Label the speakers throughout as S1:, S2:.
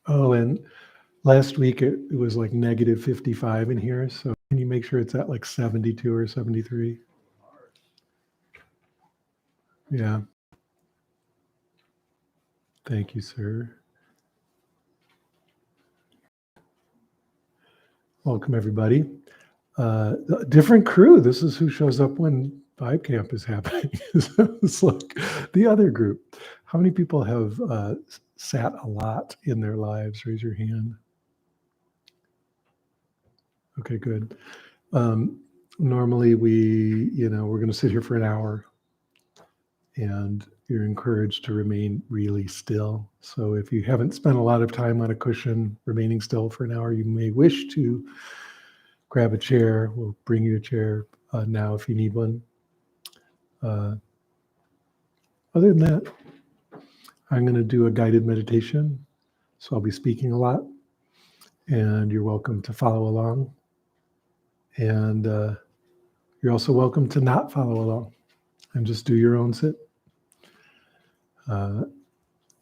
S1: Oh, and last week it was like negative 55 in here. So can you make sure it's at like 72 or 73? Yeah. Thank you, sir. Welcome, everybody. Different crew. This is who shows up when Vibe Camp is happening. It's like the other group. How many people have sat a lot in their lives? Raise your hand. Okay, good. Normally we're going to sit here for an hour, and you're encouraged to remain really still. So if you haven't spent a lot of time on a cushion remaining still for an hour, you may wish to grab a chair. We'll bring you a chair now if you need one. Other than that, I'm going to do a guided meditation. So I'll be speaking a lot, and you're welcome to follow along. And you're also welcome to not follow along and just do your own sit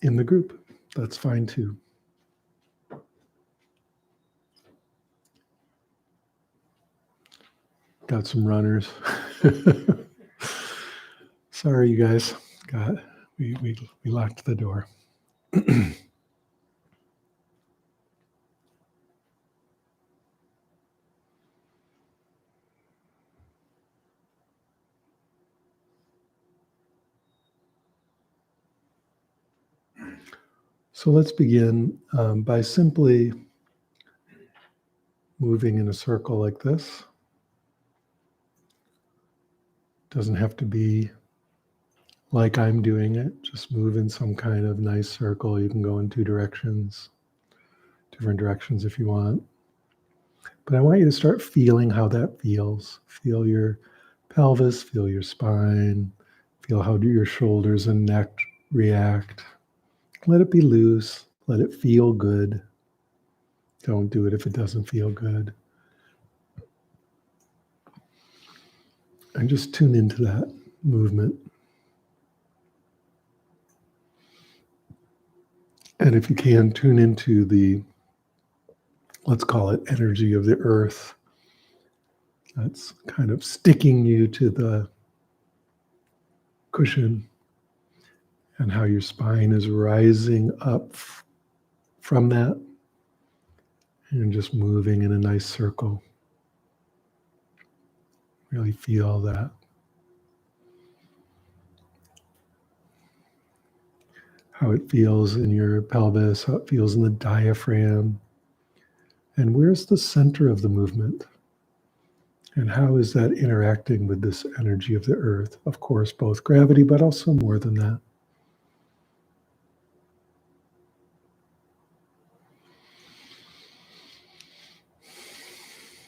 S1: in the group. That's fine too. Got some runners. Sorry, you guys. We locked the door. So let's begin by simply moving in a circle like this. Doesn't have to be like I'm doing it. Just move in some kind of nice circle. You can go in different directions if you want. But I want you to start feeling how that feels. Feel your pelvis, feel your spine, feel how do your shoulders and neck react. Let it be loose. Let it feel good. Don't do it if it doesn't feel good. And just tune into that movement. And if you can, tune into the, let's call it energy of the earth. That's kind of sticking you to the cushion, and how your spine is rising up from that and just moving in a nice circle. Really feel that. How it feels in your pelvis, how it feels in the diaphragm. And where's the center of the movement? And how is that interacting with this energy of the earth? Of course, both gravity, but also more than that.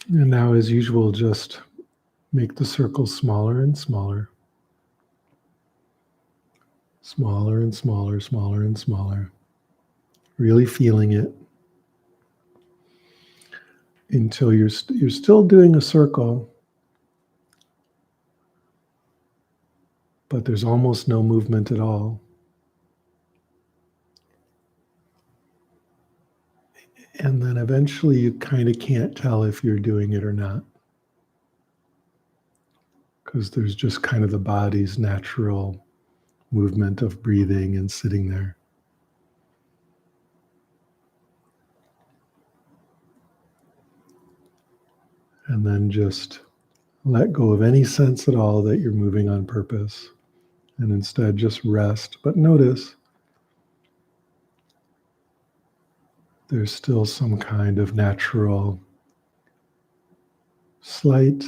S1: And now, as usual, just make the circle smaller and smaller. Smaller and smaller, smaller and smaller. Really feeling it until you're still doing a circle, but there's almost no movement at all. And then eventually you kind of can't tell if you're doing it or not, because there's just kind of the body's natural movement of breathing and sitting there. And then just let go of any sense at all that you're moving on purpose, and instead just rest. But notice there's still some kind of natural, slight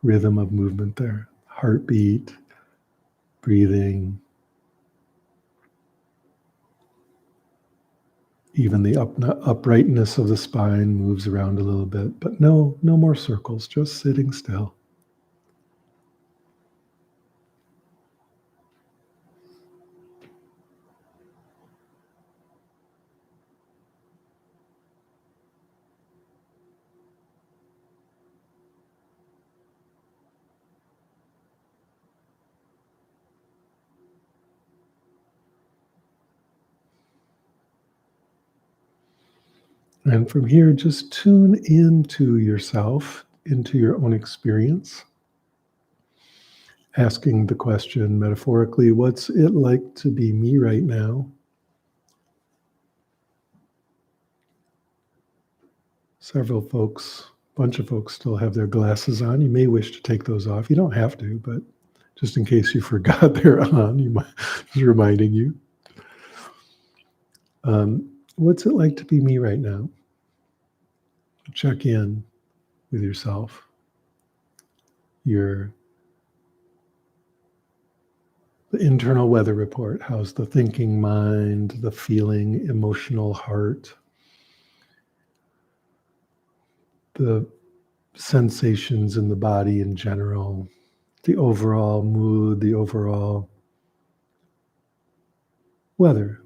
S1: rhythm of movement there. Heartbeat, breathing, even the uprightness of the spine moves around a little bit, but no more circles, just sitting still. And from here, just tune into yourself, into your own experience, asking the question metaphorically, what's it like to be me right now? Several folks, bunch of folks still have their glasses on. You may wish to take those off. You don't have to, but just in case you forgot they're on, just reminding you. What's it like to be me right now? Check in with yourself. The internal weather report. How's the thinking mind, the feeling, emotional heart, the sensations in the body in general, the overall mood, the overall weather.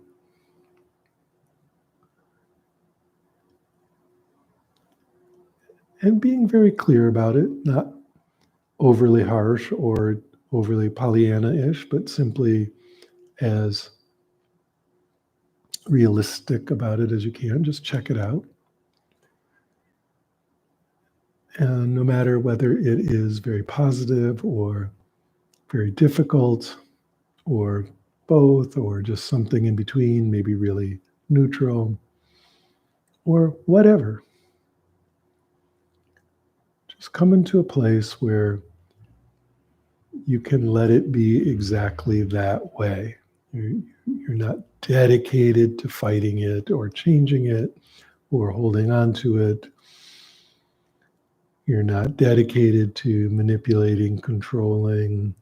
S1: And being very clear about it, not overly harsh or overly Pollyanna-ish, but simply as realistic about it as you can. Just check it out. And no matter whether it is very positive or very difficult or both or just something in between, maybe really neutral or whatever, just come into a place where you can let it be exactly that way. You're not dedicated to fighting it or changing it or holding on to it. You're not dedicated to manipulating, controlling,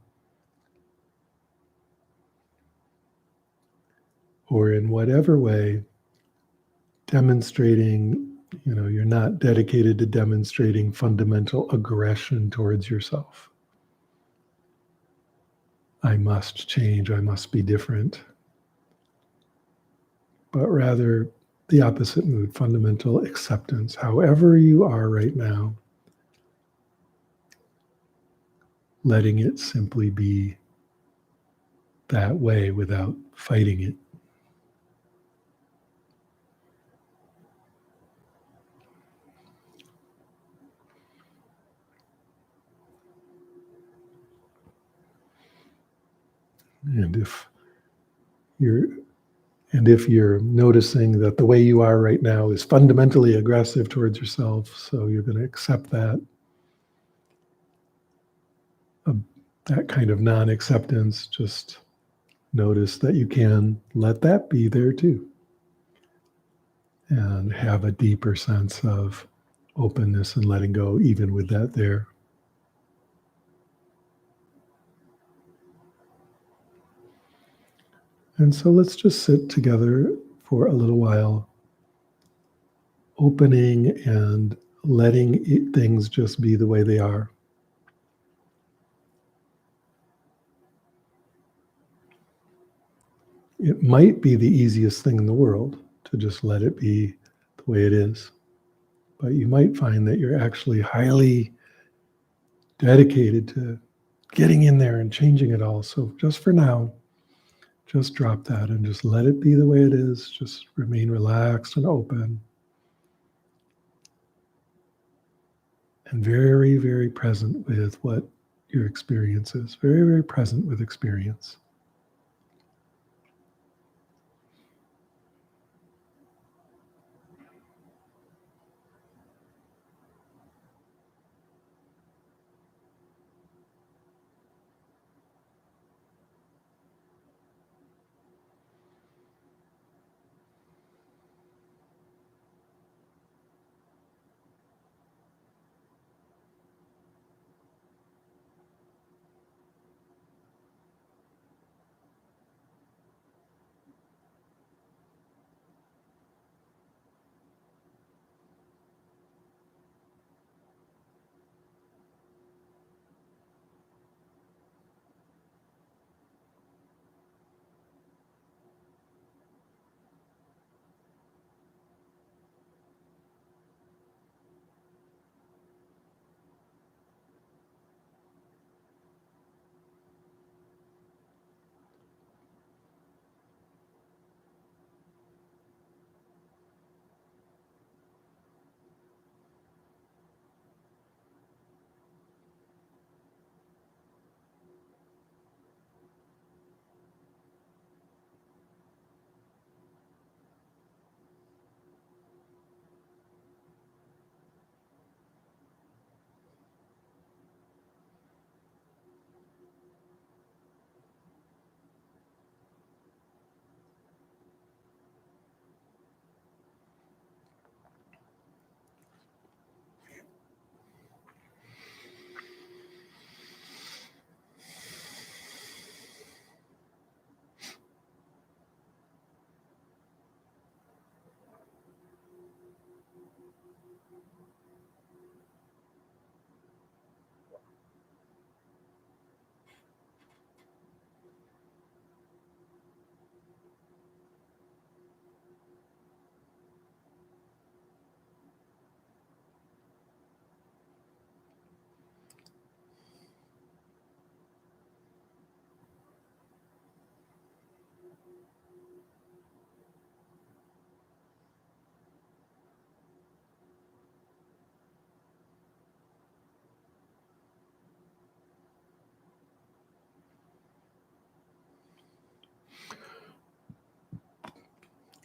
S1: or in whatever way demonstrating, you're not dedicated to demonstrating fundamental aggression towards yourself. I must change, I must be different. But rather the opposite mood, fundamental acceptance, however you are right now, letting it simply be that way without fighting it. And if you're noticing that the way you are right now is fundamentally aggressive towards yourself, so you're going to accept that, that kind of non-acceptance, just notice that you can let that be there too. And have a deeper sense of openness and letting go, even with that there. And so let's just sit together for a little while, opening and letting things just be the way they are. It might be the easiest thing in the world to just let it be the way it is. But you might find that you're actually highly dedicated to getting in there and changing it all. So just for now, just drop that and just let it be the way it is. Just remain relaxed and open. And very, very present with what your experience is. Very, very present with experience.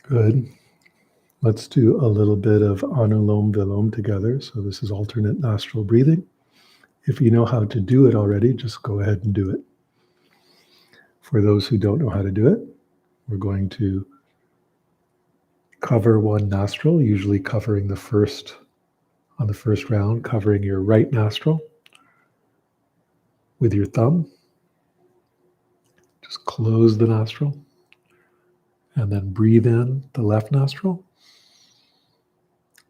S1: Good. Let's do a little bit of Anulom Vilom together. So this is alternate nostril breathing. If you know how to do it already, just go ahead and do it. For those who don't know how to do it, we're going to cover one nostril, usually covering the first, on the first round, covering your right nostril with your thumb. Just close the nostril and then breathe in the left nostril.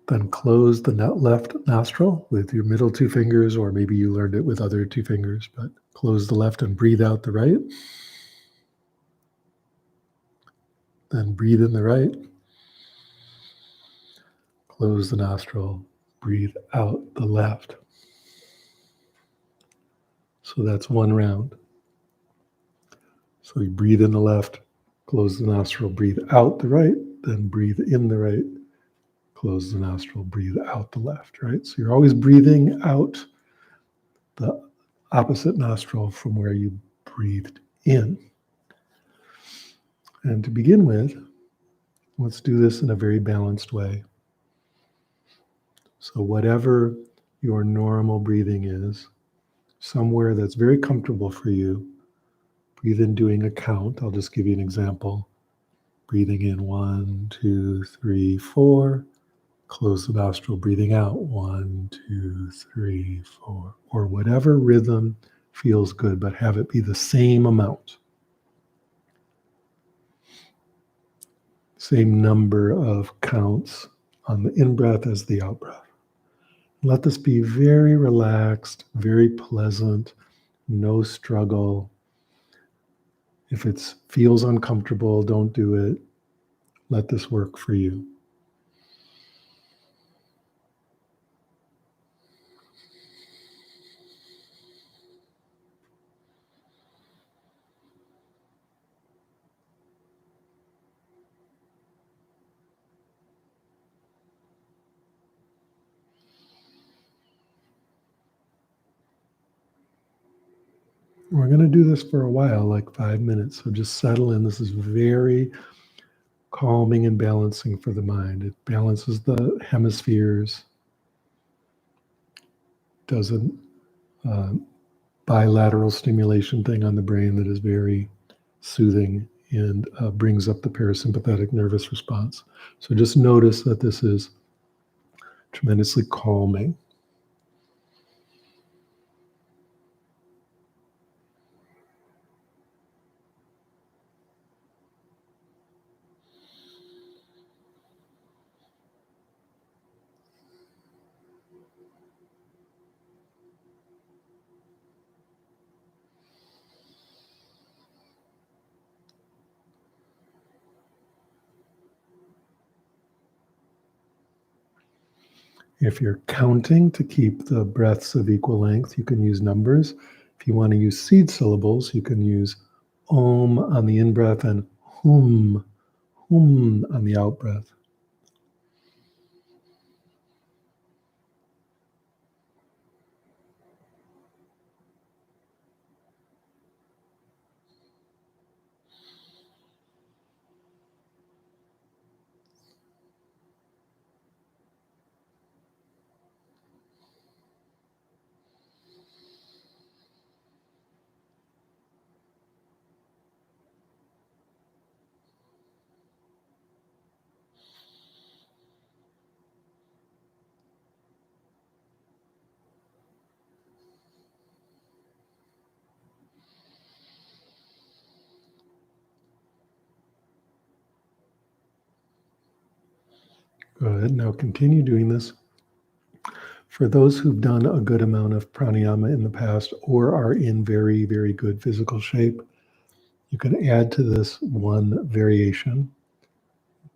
S1: Then close the left nostril with your middle two fingers, or maybe you learned it with other two fingers, but close the left and breathe out the right. Then breathe in the right. Close the nostril, breathe out the left. So that's one round. So you breathe in the left, close the nostril, breathe out the right, then breathe in the right, close the nostril, breathe out the left, right? So you're always breathing out the opposite nostril from where you breathed in. And to begin with, let's do this in a very balanced way. So whatever your normal breathing is, somewhere that's very comfortable for you, breathe in doing a count. I'll just give you an example. Breathing in 1, 2, 3, 4. Close the nostril, breathing out 1, 2, 3, 4. Or whatever rhythm feels good, but have it be the same amount. Same number of counts on the in-breath as the out-breath. Let this be very relaxed, very pleasant, no struggle. If it feels uncomfortable, don't do it. Let this work for you. We're going to do this for a while, like 5 minutes. So just settle in. This is very calming and balancing for the mind. It balances the hemispheres, does a bilateral stimulation thing on the brain that is very soothing and brings up the parasympathetic nervous response. So just notice that this is tremendously calming. If you're counting to keep the breaths of equal length, you can use numbers. If you want to use seed syllables, you can use om on the in-breath and hum on the out-breath. Good. Now continue doing this. For those who've done a good amount of pranayama in the past or are in very, very good physical shape, you can add to this one variation.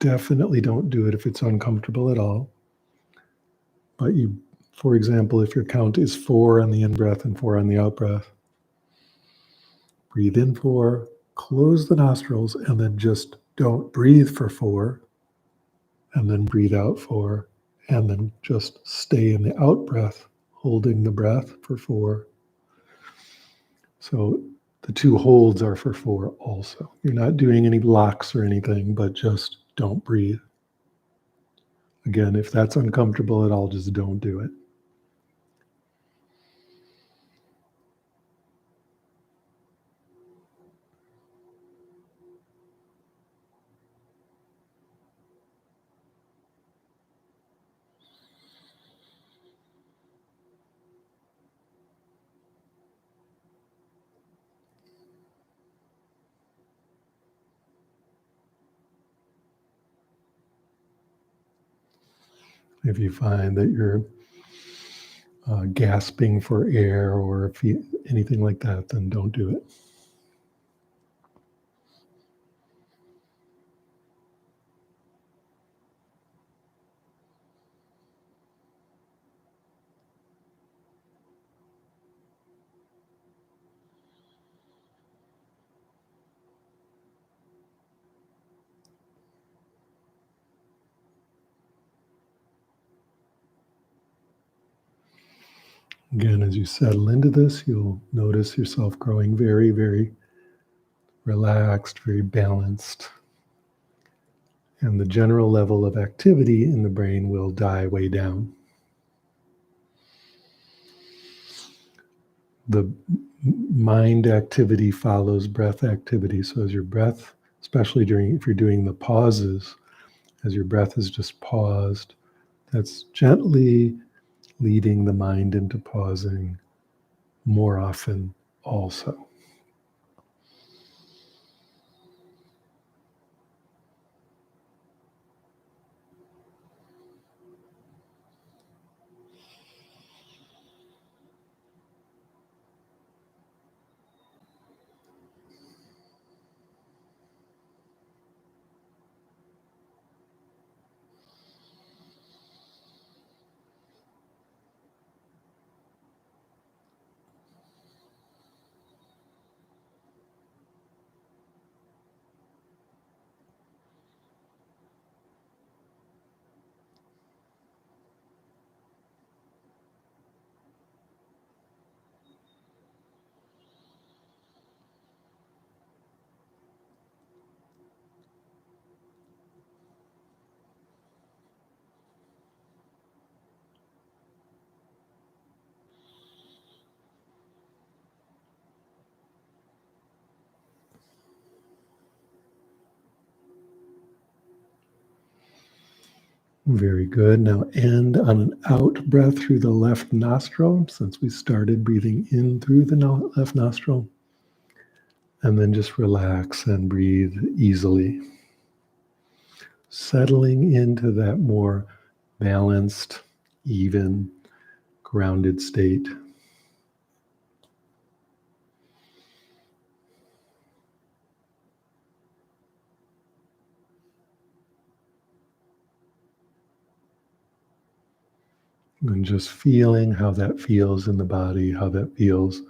S1: Definitely don't do it if it's uncomfortable at all. But you, for example, if your count is 4 on the in-breath and 4 on the out-breath, breathe in 4, close the nostrils, and then just don't breathe for 4, and then breathe out 4, and then just stay in the out-breath, holding the breath for 4. So the 2 holds are for 4 also. You're not doing any blocks or anything, but just don't breathe. Again, if that's uncomfortable at all, just don't do it. If you find that you're gasping for air or if anything like that, then don't do it. Again, as you settle into this, you'll notice yourself growing very, very relaxed, very balanced. And the general level of activity in the brain will die way down. The mind activity follows breath activity. So as your breath, especially if you're doing the pauses, as your breath is just paused, that's gently leading the mind into pausing more often also. Very good. Now end on an out breath through the left nostril, since we started breathing in through the left nostril. And then just relax and breathe easily. Settling into that more balanced, even, grounded state. And just feeling how that feels in the body, how that feels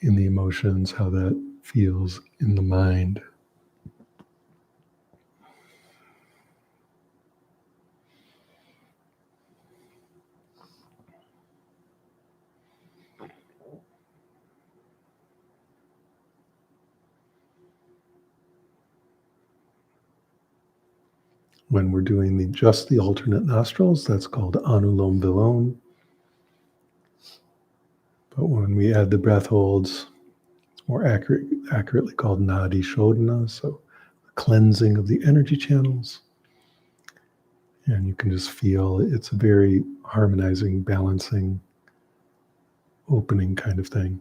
S1: in the emotions, how that feels in the mind. When we're doing just the alternate nostrils, that's called anulom vilom. But when we add the breath holds, it's more accurately called nadi shodhana, so cleansing of the energy channels. And you can just feel it's a very harmonizing, balancing, opening kind of thing.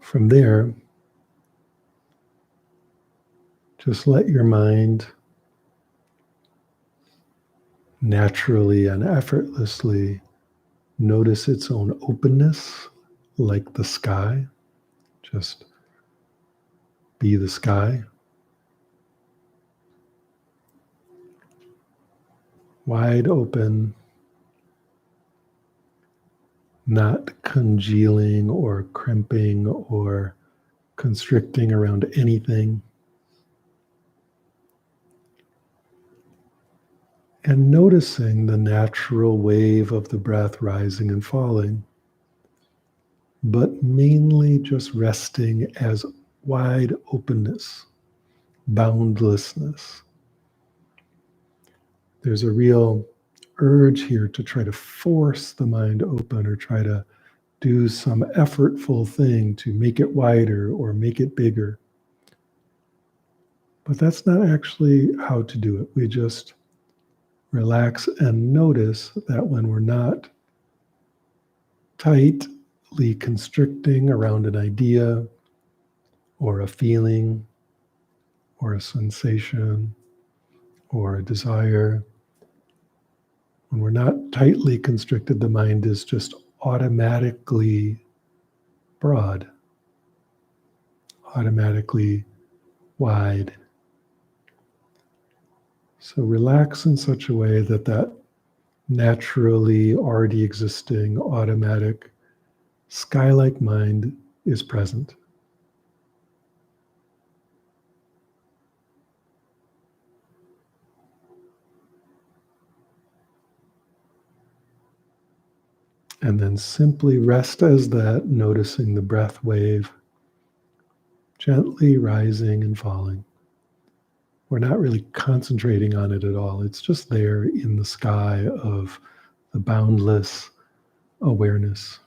S1: From there, Just let your mind naturally and effortlessly notice its own openness, like the sky. Just be the sky. Wide open, not congealing or crimping or constricting around anything. And noticing the natural wave of the breath rising and falling, but mainly just resting as wide openness, boundlessness. There's a real urge here to try to force the mind open or try to do some effortful thing to make it wider or make it bigger. But that's not actually how to do it. We just relax and notice that when we're not tightly constricting around an idea or a feeling or a sensation or a desire, when we're not tightly constricted, the mind is just automatically broad, automatically wide. So relax in such a way that that naturally already existing automatic sky-like mind is present. And then simply rest as that, noticing the breath wave gently rising and falling. We're not really concentrating on it at all. It's just there in the sky of the boundless awareness.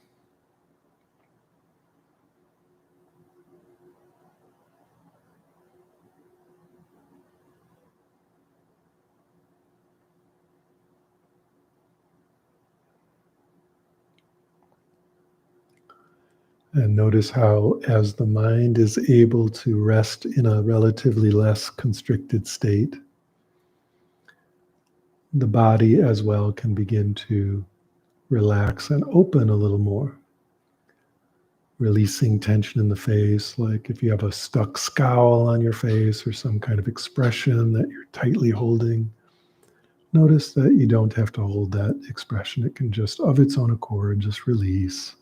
S1: And notice how, as the mind is able to rest in a relatively less constricted state, the body as well can begin to relax and open a little more. Releasing tension in the face, like if you have a stuck scowl on your face or some kind of expression that you're tightly holding, notice that you don't have to hold that expression. It can just, of its own accord, just release.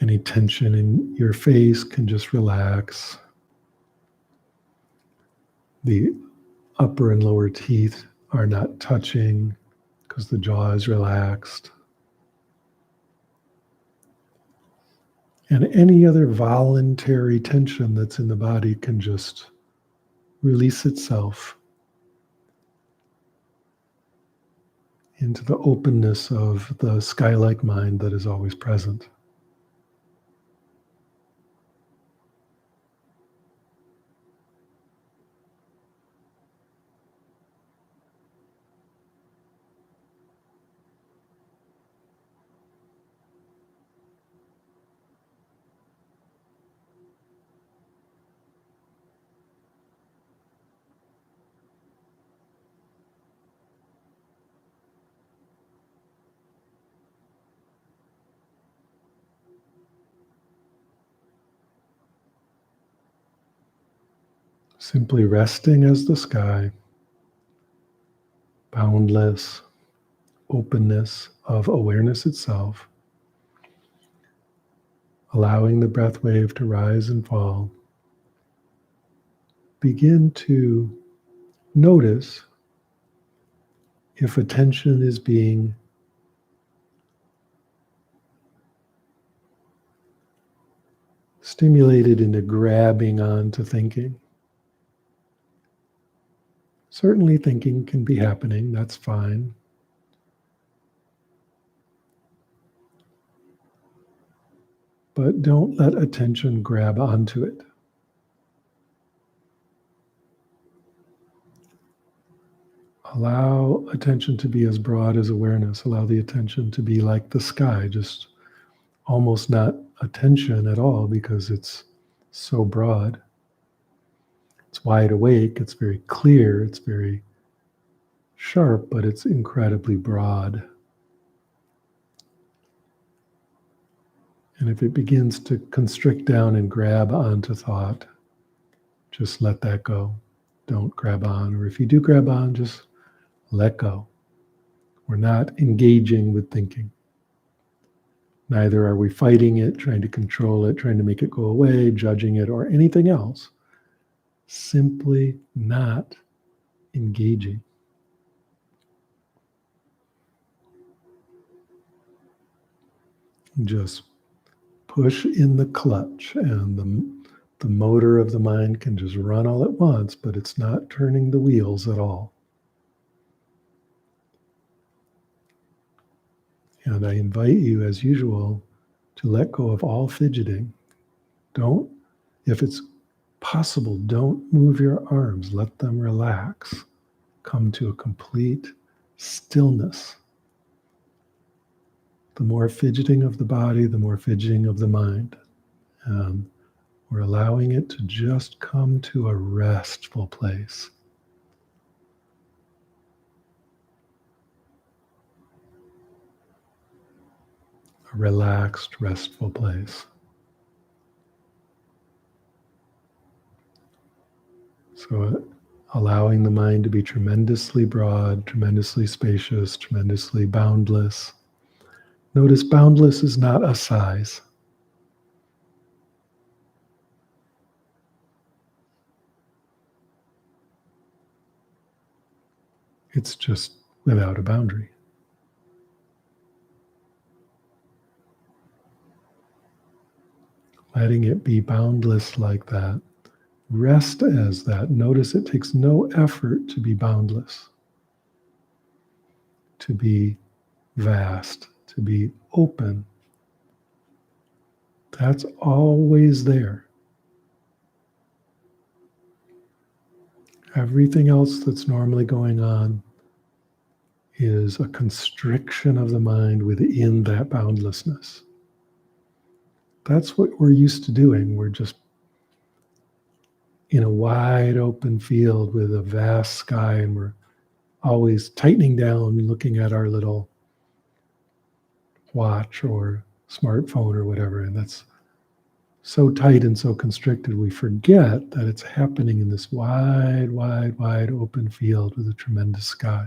S1: Any tension in your face can just relax. The upper and lower teeth are not touching because the jaw is relaxed. And any other voluntary tension that's in the body can just release itself into the openness of the sky-like mind that is always present. Simply resting as the sky, boundless openness of awareness itself, allowing the breath wave to rise and fall. Begin to notice if attention is being stimulated into grabbing onto thinking. Certainly thinking can be happening, that's fine. But don't let attention grab onto it. Allow attention to be as broad as awareness. Allow the attention to be like the sky, just almost not attention at all because it's so broad. It's wide awake, it's very clear, it's very sharp, but it's incredibly broad. And if it begins to constrict down and grab onto thought, just let that go. Don't grab on. Or if you do grab on, just let go. We're not engaging with thinking. Neither are we fighting it, trying to control it, trying to make it go away, judging it, or anything else. Simply not engaging. Just push in the clutch, and the motor of the mind can just run all at once, but it's not turning the wheels at all. And I invite you, as usual, to let go of all fidgeting. Don't, if it's possible, don't move your arms. Let them relax. Come to a complete stillness. The more fidgeting of the body, the more fidgeting of the mind. And we're allowing it to just come to a restful place. A relaxed, restful place. So allowing the mind to be tremendously broad, tremendously spacious, tremendously boundless. Notice boundless is not a size. It's just without a boundary. Letting it be boundless like that. Rest as that. Notice it takes no effort to be boundless, to be vast, to be open. That's always there. Everything else that's normally going on is a constriction of the mind within that boundlessness. That's what we're used to doing. We're just in a wide open field with a vast sky, and we're always tightening down, looking at our little watch or smartphone or whatever, and that's so tight and so constricted, we forget that it's happening in this wide, wide, wide open field with a tremendous sky.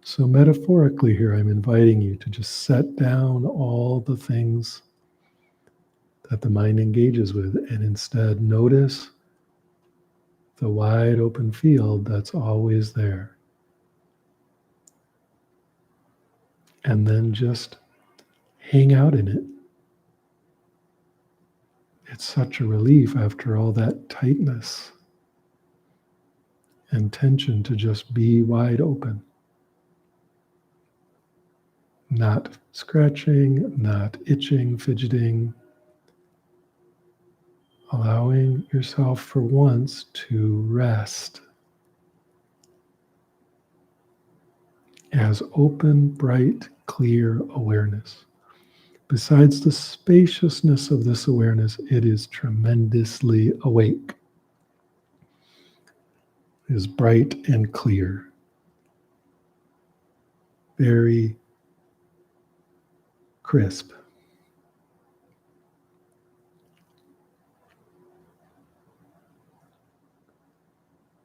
S1: So metaphorically here, I'm inviting you to just set down all the things that the mind engages with, and instead notice the wide open field that's always there. And then just hang out in it. It's such a relief after all that tightness and tension to just be wide open. Not scratching, not itching, fidgeting. Allowing yourself for once to rest as open, bright, clear awareness. Besides the spaciousness of this awareness, it is tremendously awake. It is bright and clear. Very crisp.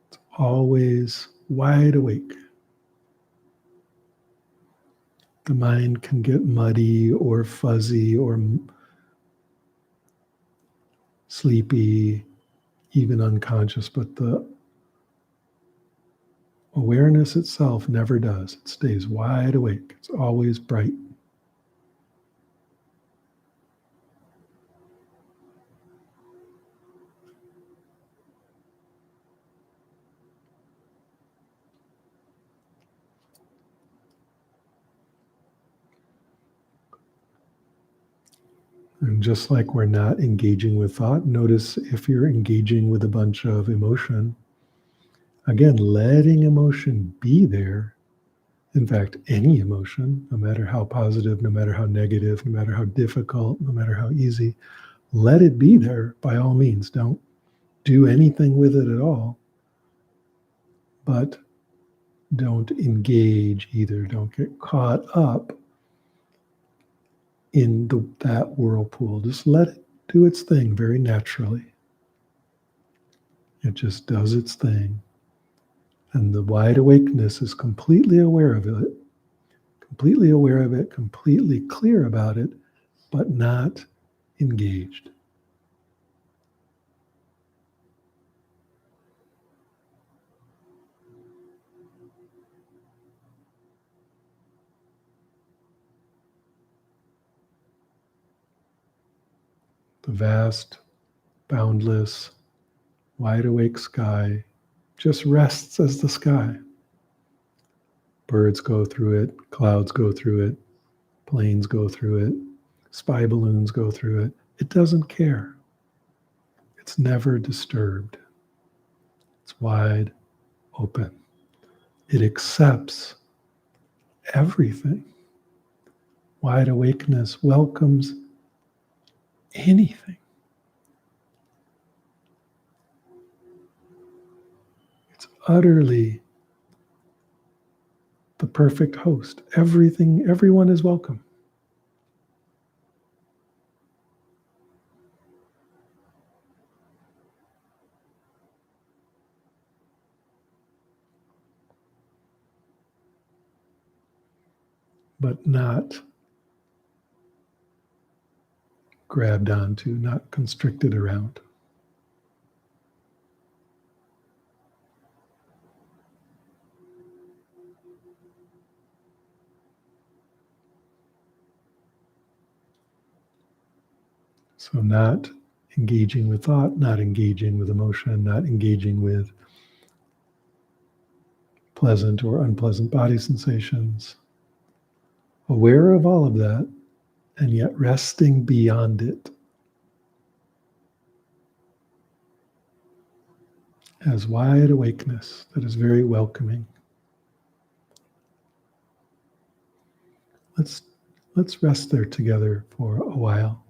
S1: It's always wide awake. The mind can get muddy or fuzzy or sleepy, even unconscious, but the awareness itself never does. It stays wide awake. It's always bright. And just like we're not engaging with thought, notice if you're engaging with a bunch of emotion, again, letting emotion be there. In fact, any emotion, no matter how positive, no matter how negative, no matter how difficult, no matter how easy, let it be there by all means. Don't do anything with it at all, but don't engage either. Don't get caught up in that whirlpool. Just let it do its thing very naturally. It just does its thing. And the wide awakeness is completely aware of it, completely clear about it, but not engaged. The vast, boundless, wide awake sky just rests as the sky. Birds go through it, clouds go through it, planes go through it, spy balloons go through it. It doesn't care. It's never disturbed. It's wide open. It accepts everything. Wide awakeness welcomes anything. It's utterly the perfect host. Everyone is welcome. But not grabbed onto, not constricted around. So not engaging with thought, not engaging with emotion, not engaging with pleasant or unpleasant body sensations. Aware of all of that, and yet resting beyond it as wide awakeness that is very welcoming. Let's rest there together for a while.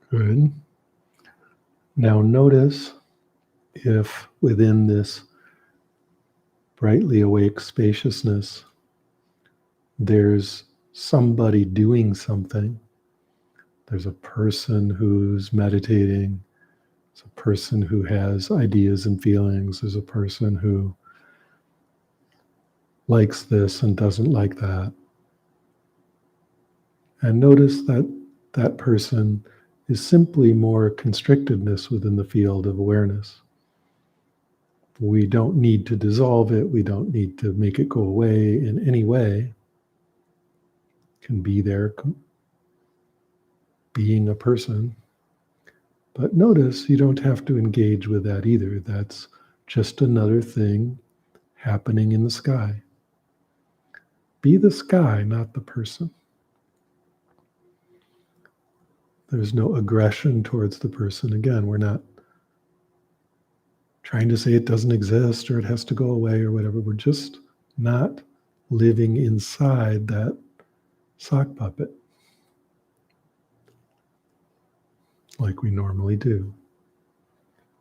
S1: Good. Now notice if within this brightly awake spaciousness, there's somebody doing something. There's a person who's meditating. There's a person who has ideas and feelings. There's a person who likes this and doesn't like that. And notice that that person is simply more constrictedness within the field of awareness. We don't need to dissolve it. We don't need to make it go away in any way. It can be there being a person. But notice you don't have to engage with that either. That's just another thing happening in the sky. Be the sky, not the person. There's no aggression towards the person. Again, we're not trying to say it doesn't exist or it has to go away or whatever. We're just not living inside that sock puppet like we normally do.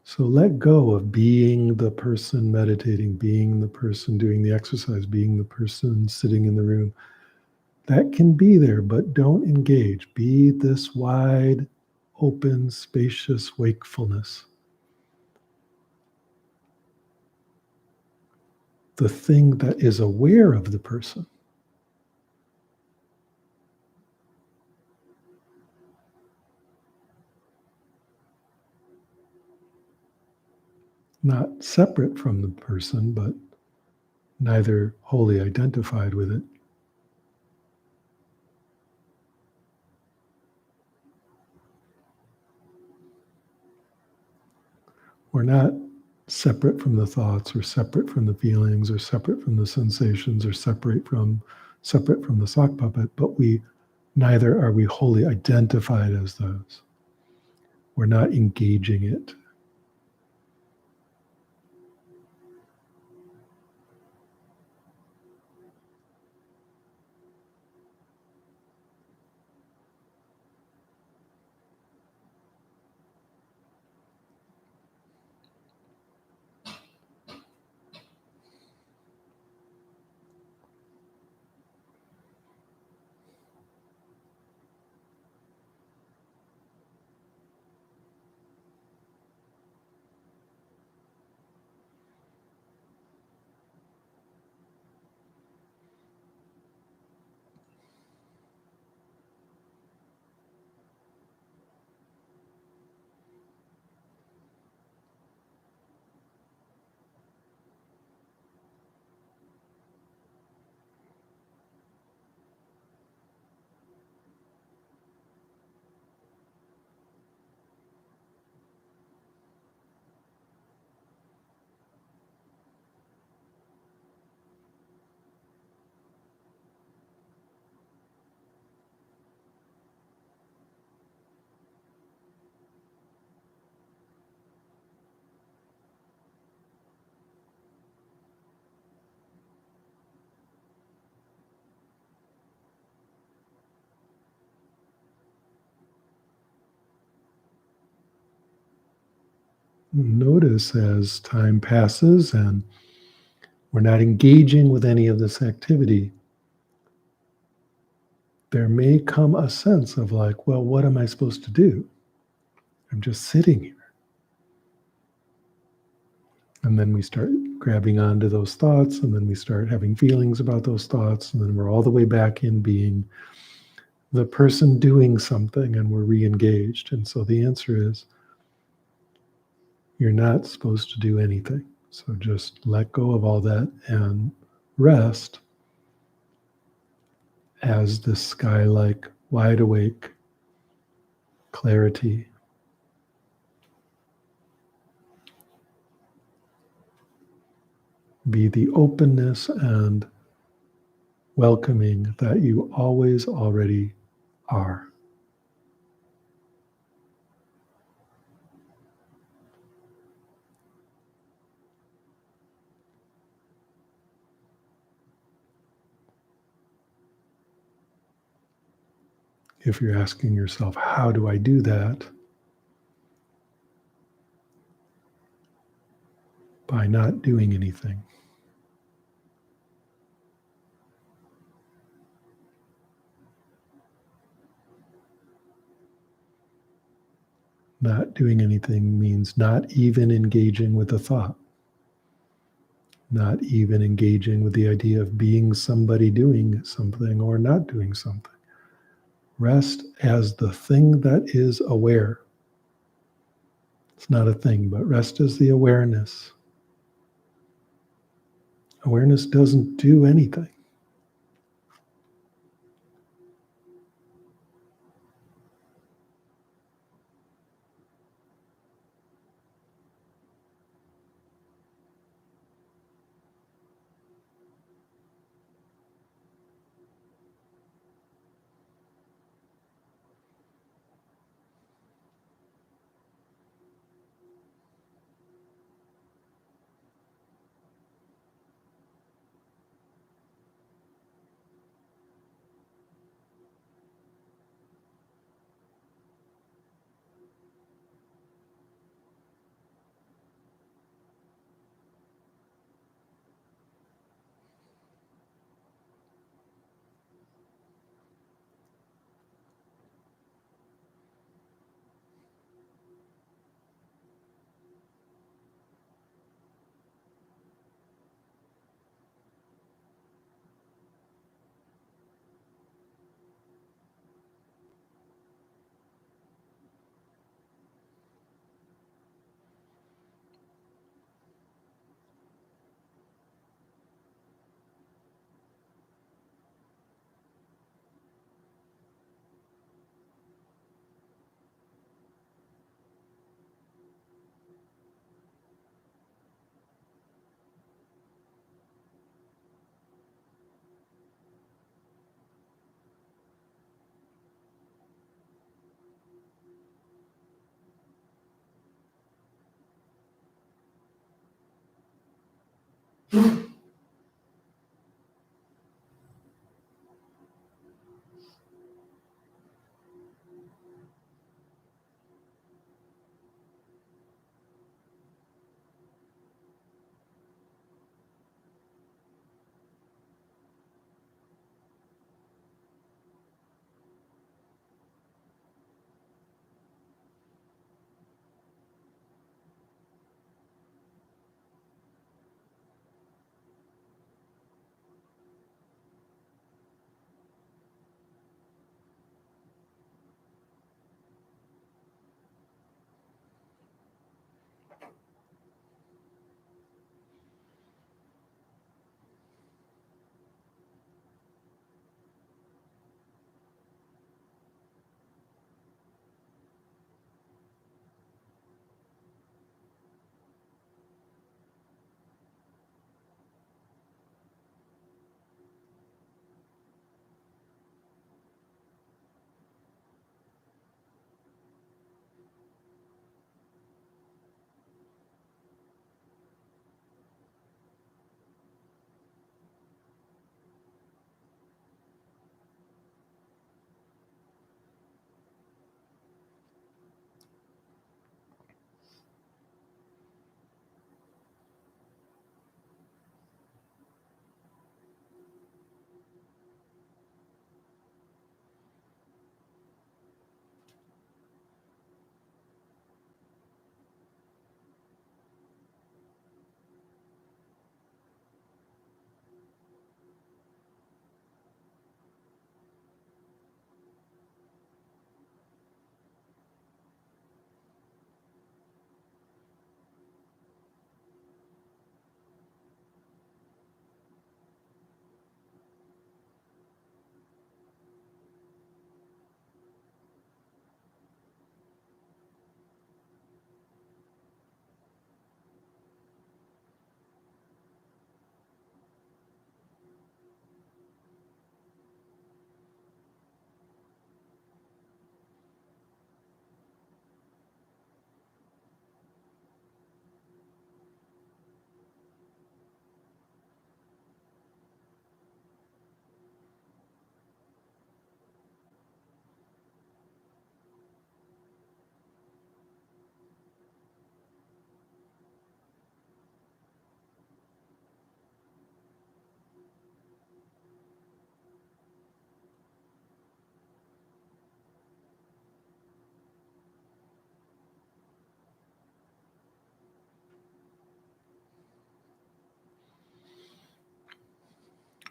S1: So let go of being the person meditating, being the person doing the exercise, being the person sitting in the room. That can be there, but don't engage. Be this wide, open, spacious wakefulness. The thing that is aware of the person. Not separate from the person, but neither wholly identified with it. We're not separate from the thoughts or separate from the feelings or separate from the sensations or separate from the sock puppet, but neither are we wholly identified as those. We're not engaging it. Notice as time passes and we're not engaging with any of this activity, there may come a sense of like, well, what am I supposed to do? I'm just sitting here. And then we start grabbing onto those thoughts, and then we start having feelings about those thoughts, and then we're all the way back in being the person doing something, and we're re-engaged. And so the answer is, you're not supposed to do anything. So just let go of all that and rest as the sky-like, wide awake clarity. Be the openness and welcoming that you always already are. If you're asking yourself, how do I do that? by not doing anything. Not doing anything means not even engaging with a thought, not even engaging with the idea of being somebody doing something or not doing something. Rest as the thing that is aware. It's not a thing, but rest is the awareness. Awareness doesn't do anything.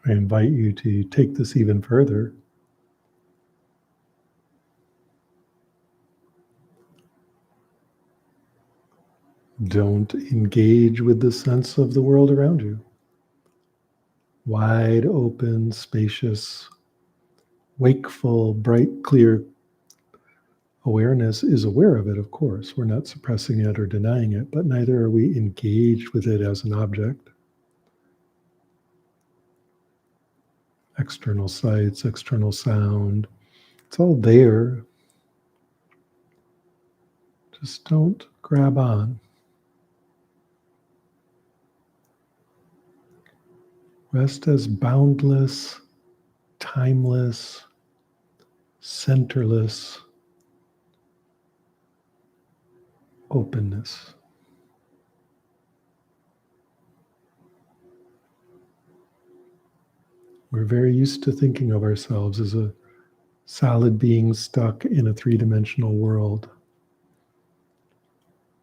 S1: I invite you to take this even further. Don't engage with the sense of the world around you. Wide open, spacious, wakeful, bright, clear awareness is aware of it, of course. We're not suppressing it or denying it, but neither are we engaged with it as an object. External sights, external sound, it's all there. Just don't grab on. Rest as boundless, timeless, centerless openness. We're very used to thinking of ourselves as a solid being stuck in a three-dimensional world.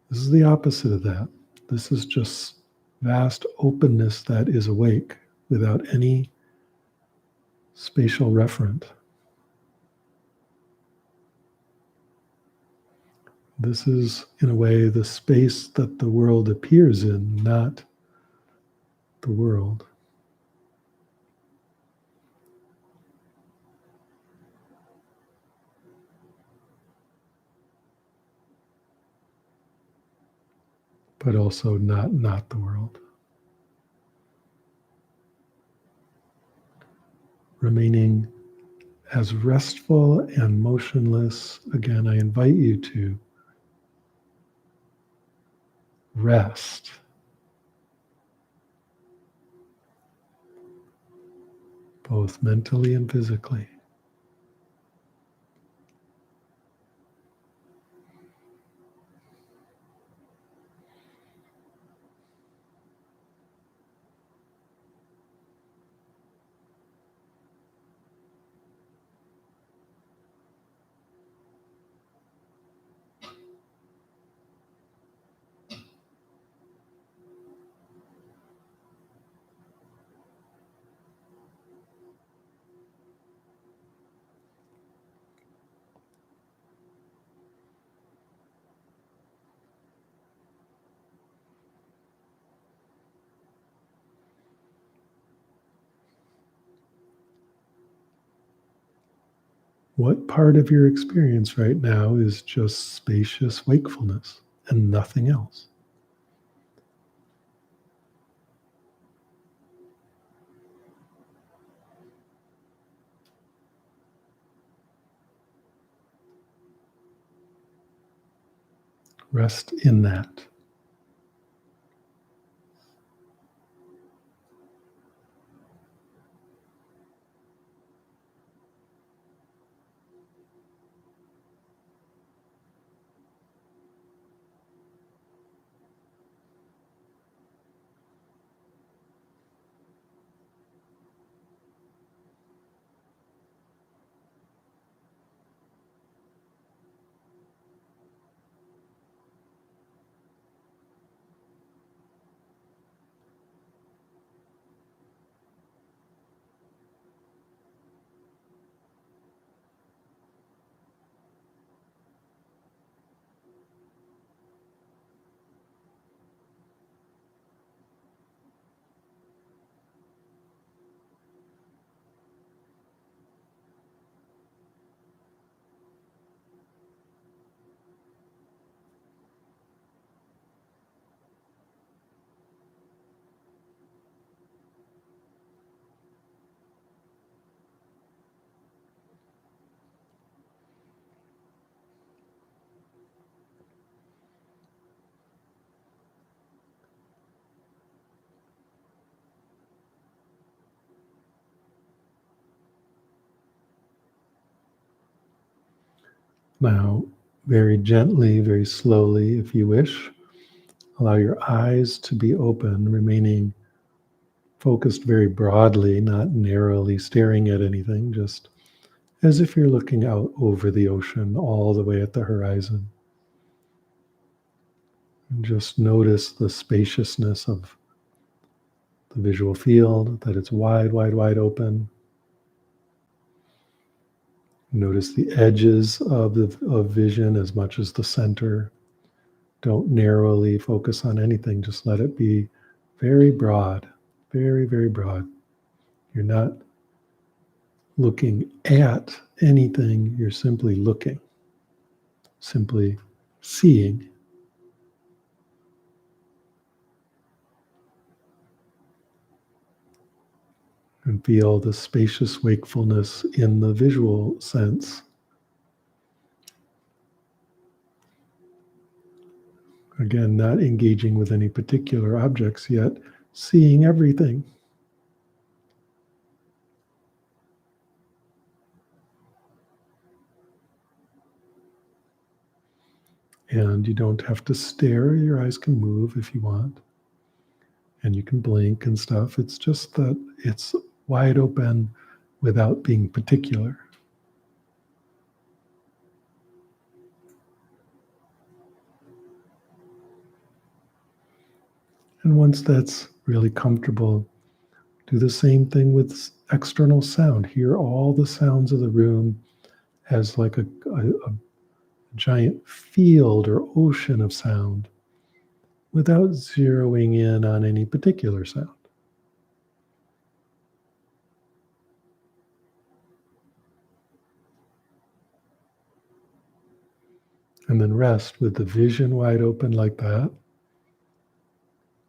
S1: This is the opposite of that. This is just vast openness that is awake without any spatial referent. This is, in a way, the space that the world appears in, not the world. But also not the world. Remaining as restful and motionless. Again, I invite you to rest. Both mentally and physically. What part of your experience right now is just spacious wakefulness and nothing else? Rest in that. Now, very gently, very slowly, if you wish, allow your eyes to be open, remaining focused very broadly, not narrowly staring at anything, just as if you're looking out over the ocean all the way at the horizon. And just notice the spaciousness of the visual field, that it's wide, wide, wide open. Notice the edges of vision as much as the center. Don't narrowly focus on anything. Just let it be very broad, very, very broad. You're not looking at anything. You're simply looking, simply seeing. And feel the spacious wakefulness in the visual sense. Again, not engaging with any particular objects yet, seeing everything. And you don't have to stare. Your eyes can move if you want. And you can blink and stuff. It's just that it's wide open without being particular. And once that's really comfortable, do the same thing with external sound. Hear all the sounds of the room as like a giant field or ocean of sound without zeroing in on any particular sound. And then rest with the vision wide open like that,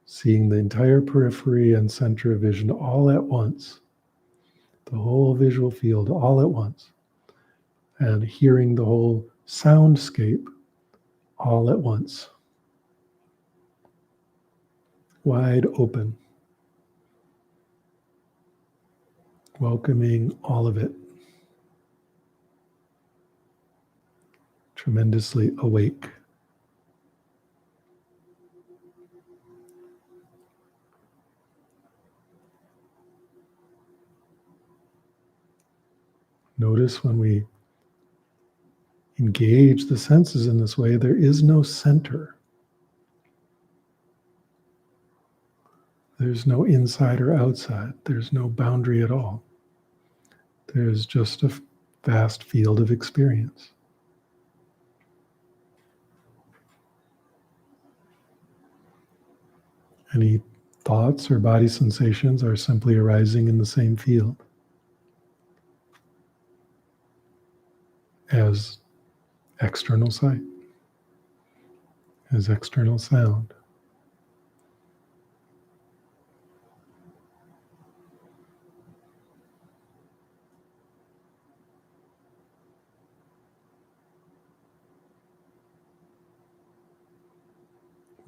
S1: seeing the entire periphery and center of vision all at once, the whole visual field all at once, and hearing the whole soundscape all at once, wide open, welcoming all of it, tremendously awake. Notice when we engage the senses in this way, there is no center. There's no inside or outside. There's no boundary at all. There's just a vast field of experience. Any thoughts or body sensations are simply arising in the same field as external sight, as external sound.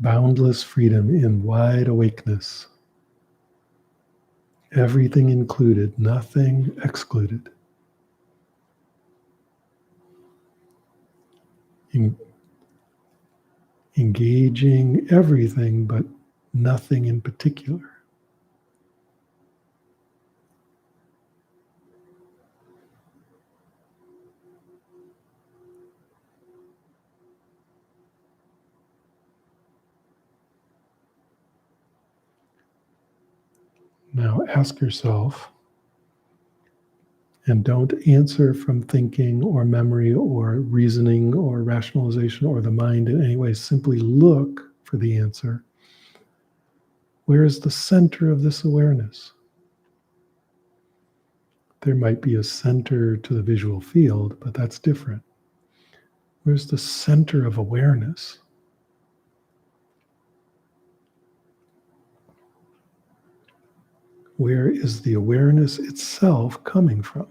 S1: Boundless freedom in wide awakeness. Everything included, nothing excluded. Engaging everything, but nothing in particular. Now ask yourself, and don't answer from thinking or memory or reasoning or rationalization or the mind in any way. Simply look for the answer. Where is the center of this awareness? There might be a center to the visual field, but that's different. Where's the center of awareness? Where is the awareness itself coming from?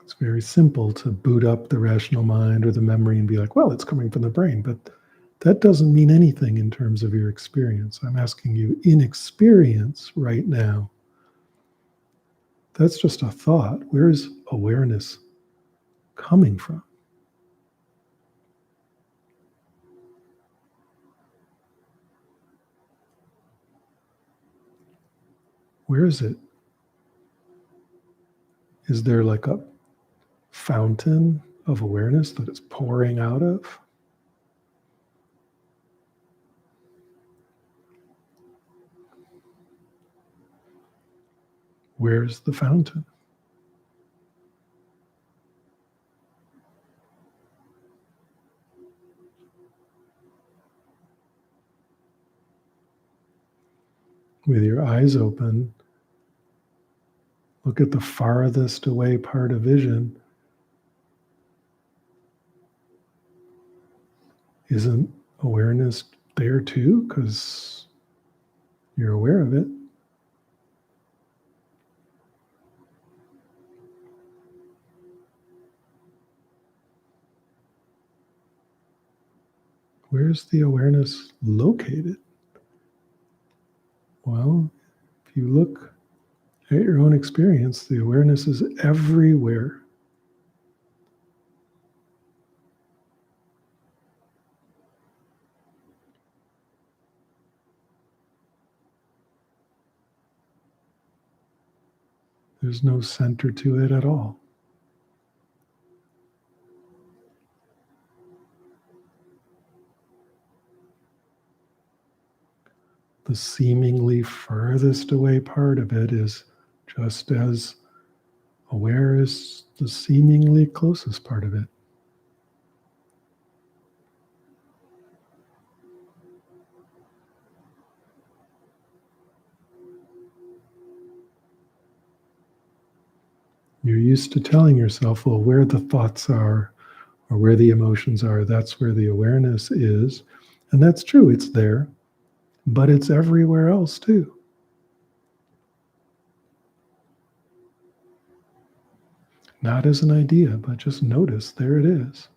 S1: It's very simple to boot up the rational mind or the memory and be like, well, it's coming from the brain, but that doesn't mean anything in terms of your experience. I'm asking you, in experience right now, that's just a thought. Where is awareness coming from? Where is it? Is there like a fountain of awareness that it's pouring out of? Where's the fountain? With your eyes open, look at the farthest away part of vision. Isn't awareness there too? Because you're aware of it. Where's the awareness located? Well, if you look at your own experience, the awareness is everywhere. There's no center to it at all. The seemingly furthest away part of it is just as aware as the seemingly closest part of it. You're used to telling yourself, well, where the thoughts are or where the emotions are, that's where the awareness is. And that's true, it's there, but it's everywhere else too. Not as an idea, but just notice there it is.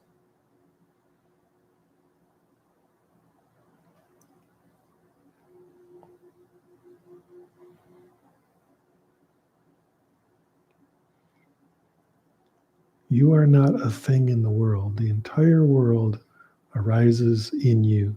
S1: You are not a thing in the world. The entire world arises in you.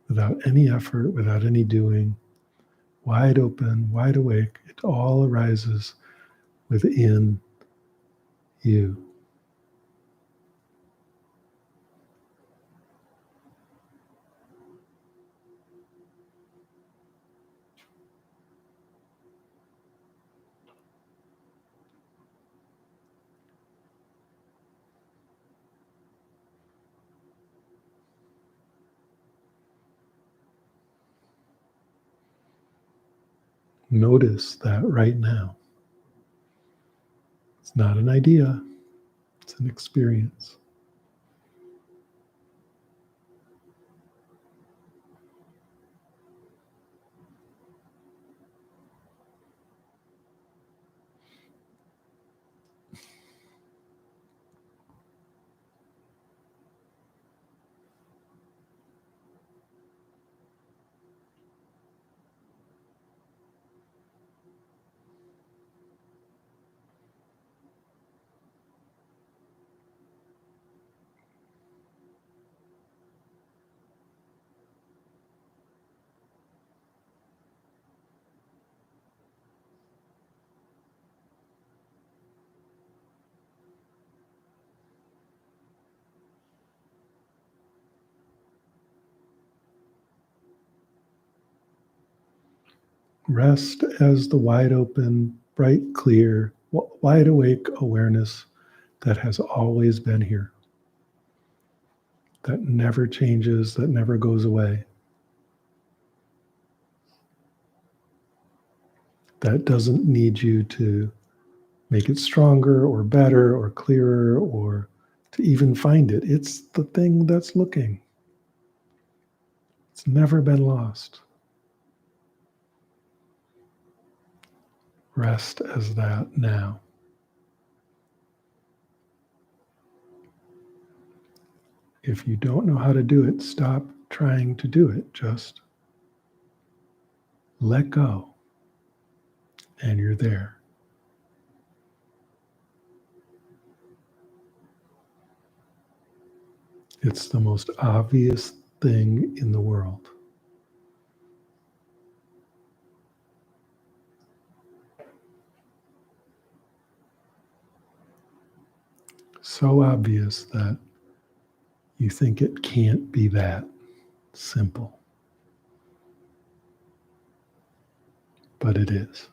S1: Without any effort, without any doing, wide open, wide awake, it all arises within you. Notice that right now. It's not an idea, it's an experience. Rest as the wide open, bright, clear, wide awake awareness that has always been here, that never changes, that never goes away, that doesn't need you to make it stronger or better or clearer or to even find it. It's the thing that's looking. It's never been lost. Rest as that now. If you don't know how to do it, stop trying to do it. Just let go, and you're there. It's the most obvious thing in the world. so obvious that you think it can't be that simple. But it is.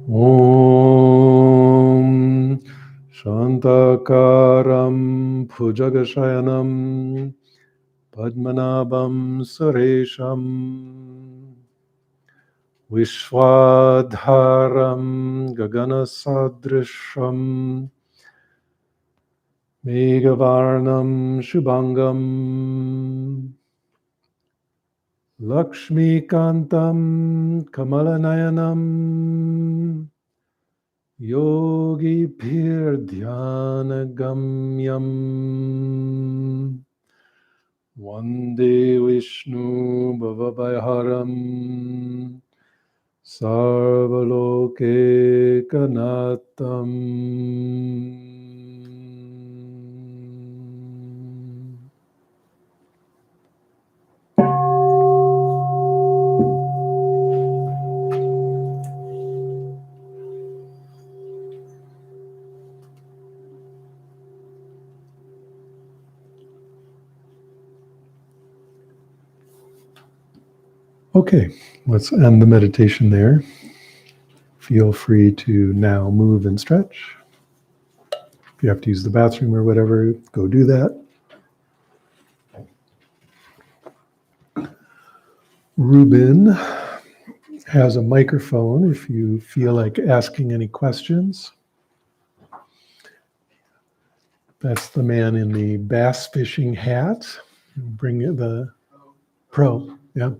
S1: Om Shantakaram Bhujagashayanam Padmanabham Suresham Vishwadharam Gaganasadrisham Meghavarnam Shubhangam Lakshmikantam Kamalanayanam Yogi Gamyam Vande Vishnu Bhavabhayaharam Sarvaloke Kanatam. Okay, let's end the meditation there. Feel free to now move and stretch. If you have to use the bathroom or whatever, go do that. Ruben has a microphone if you feel like asking any questions. That's the man in the bass fishing hat. Bring the pro, yeah.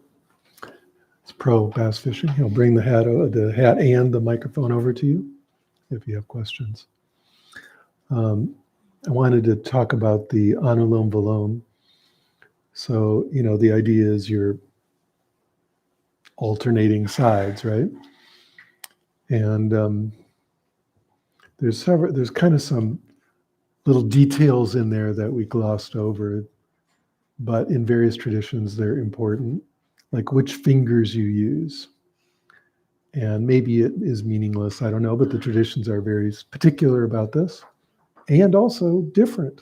S1: It's pro bass fishing. He'll bring the hat and the microphone over to you if you have questions. I wanted to talk about the Anulom Vilom. So, the idea is you're alternating sides, right? And there's kind of some little details in there that we glossed over, but in various traditions, they're important, like which fingers you use. And maybe it is meaningless, I don't know, but the traditions are very particular about this and also different.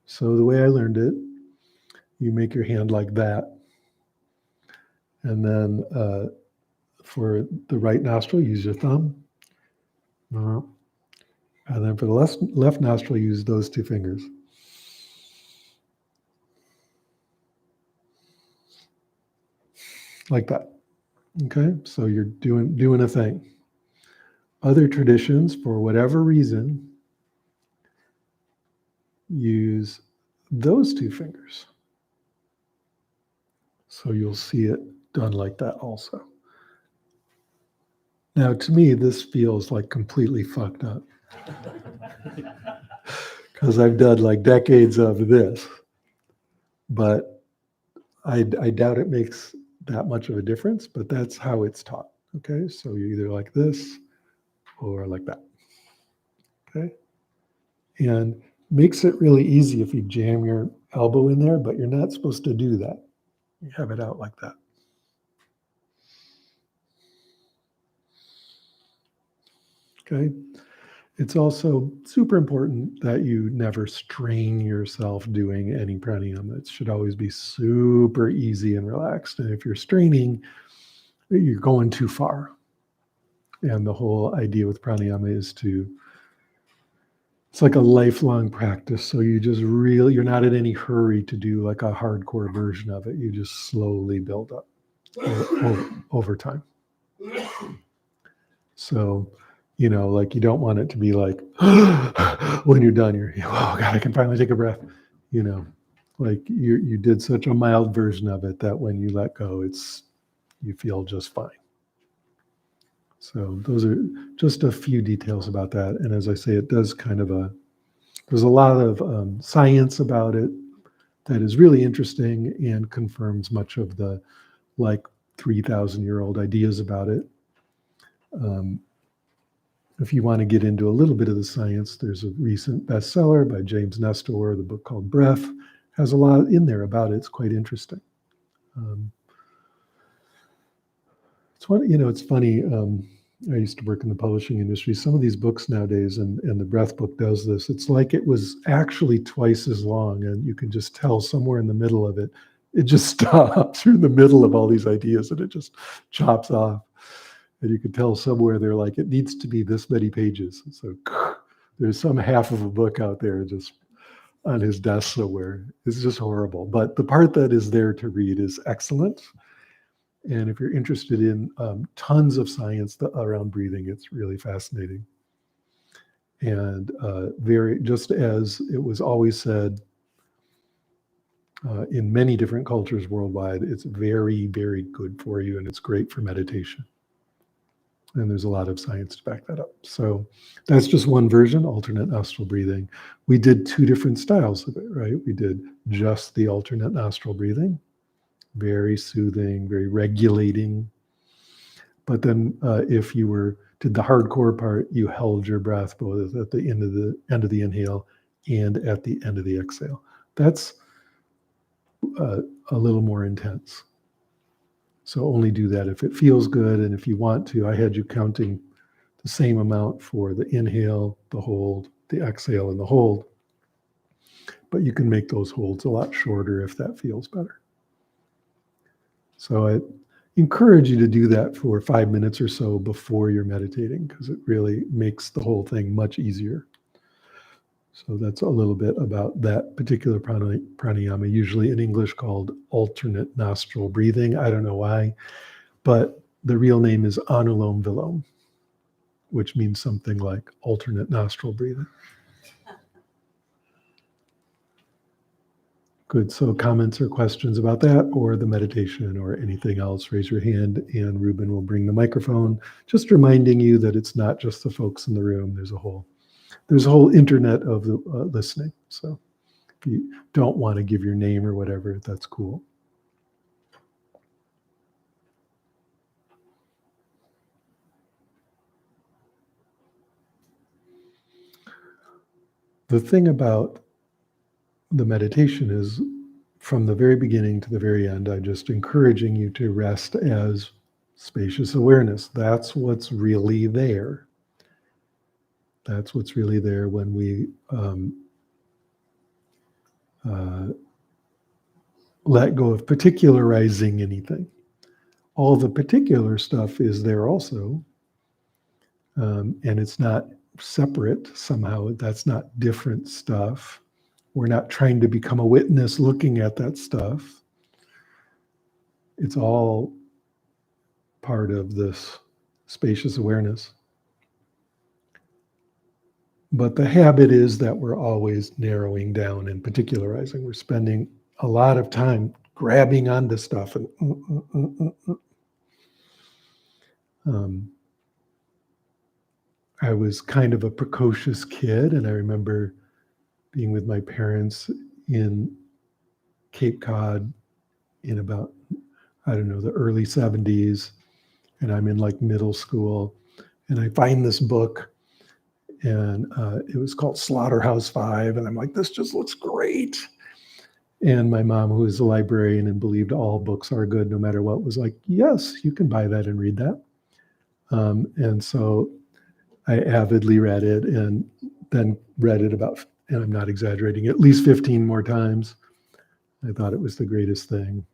S1: So the way I learned it, you make your hand like that. And then for the right nostril, use your thumb. And then for the left nostril, use those two fingers. Like that. Okay, so you're doing a thing. Other traditions, for whatever reason, use those two fingers. So you'll see it done like that also. Now, to me, this feels like completely fucked up. Because I've done like decades of this. But I doubt it makes that much of a difference, but that's how it's taught. Okay, so you're either like this or like that. Okay, and makes it really easy if you jam your elbow in there, but you're not supposed to do that. You have it out like that. Okay, It's also super important that you never strain yourself doing any pranayama. It should always be super easy and relaxed. And if you're straining, you're going too far. And the whole idea with pranayama is it's like a lifelong practice. So you're not in any hurry to do like a hardcore version of it. You just slowly build up over time. So, like you don't want it to be like, when you're done, oh God, I can finally take a breath. Like you did such a mild version of it that when you let go, you feel just fine. So those are just a few details about that. And as I say, it does there's a lot of science about it that is really interesting and confirms much of the 3,000-year-old ideas about it. If you want to get into a little bit of the science, there's a recent bestseller by James Nestor, the book called Breath, has a lot in there about it. It's quite interesting. It's funny. I used to work in the publishing industry. Some of these books nowadays, and the Breath book does this, it's like it was actually twice as long, and you can just tell somewhere in the middle of it, it just stops. You're in the middle of all these ideas, and it just chops off. And you can tell somewhere they're like, it needs to be this many pages. So there's some half of a book out there just on his desk somewhere. It's just horrible. But the part that is there to read is excellent. And if you're interested in tons of science around breathing, it's really fascinating. And just as it was always said in many different cultures worldwide, it's very, very good for you, and it's great for meditation. And there's a lot of science to back that up. So that's just one version, alternate nostril breathing. We did two different styles of it, right? We did just the alternate nostril breathing, very soothing, very regulating. But then if you did the hardcore part, you held your breath both at the end of the inhale and at the end of the exhale. That's a little more intense. So only do that if it feels good. And if you want to, I had you counting the same amount for the inhale, the hold, the exhale, and the hold. But you can make those holds a lot shorter if that feels better. So I encourage you to do that for 5 minutes or so before you're meditating, because it really makes the whole thing much easier. So that's a little bit about that particular pranayama, usually in English called alternate nostril breathing. I don't know why, but the real name is Anulom Vilom, which means something like alternate nostril breathing. Good. So comments or questions about that or the meditation or anything else, raise your hand and Ruben will bring the microphone. Just reminding you that it's not just the folks in the room. There's a whole internet of the listening. So if you don't want to give your name or whatever, that's cool. The thing about the meditation is from the very beginning to the very end, I'm just encouraging you to rest as spacious awareness. That's what's really there. That's what's really there when we let go of particularizing anything. All the particular stuff is there also, and it's not separate somehow. That's not different stuff. We're not trying to become a witness looking at that stuff. It's all part of this spacious awareness. But the habit is that we're always narrowing down and particularizing. We're spending a lot of time grabbing onto stuff and I was kind of a precocious kid, and I remember being with my parents in Cape Cod in about, I don't know, the early 70s, and I'm in like middle school, and I find this book, and it was called Slaughterhouse-Five, and I'm like, this just looks great. And my mom, who is a librarian and believed all books are good no matter what, was like, yes, you can buy that and read that. And so I avidly read it and then read it about, and I'm not exaggerating, at least 15 more times. I thought it was the greatest thing.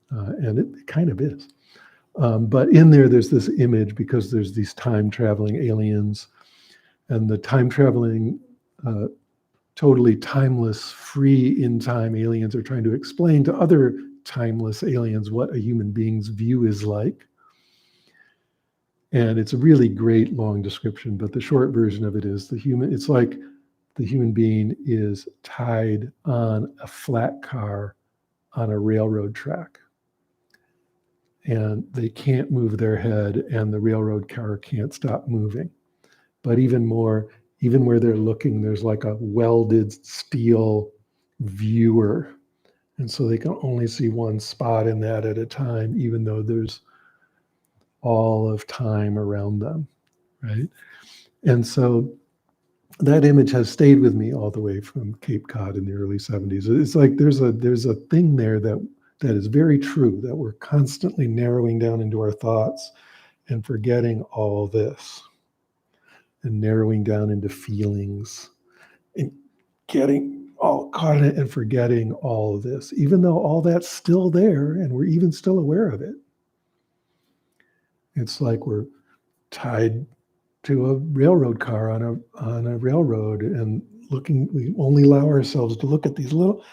S1: And it kind of is. But in there's this image because there's these time traveling aliens, and the time traveling, totally timeless, free in time aliens are trying to explain to other timeless aliens what a human being's view is like. And it's a really great long description, but the short version of it is it's like the human being is tied on a flat car on a railroad track. And they can't move their head, and the railroad car can't stop moving. But even more, even where they're looking, there's like a welded steel viewer. And so they can only see one spot in that at a time, even though there's all of time around them, right? And so that image has stayed with me all the way from Cape Cod in the early 70s. It's like there's a thing there that is very true, that we're constantly narrowing down into our thoughts and forgetting all this, and narrowing down into feelings and getting all caught in it and forgetting all of this, even though all that's still there and we're even still aware of it. It's like we're tied to a railroad car on a railroad and we only allow ourselves to look at these little,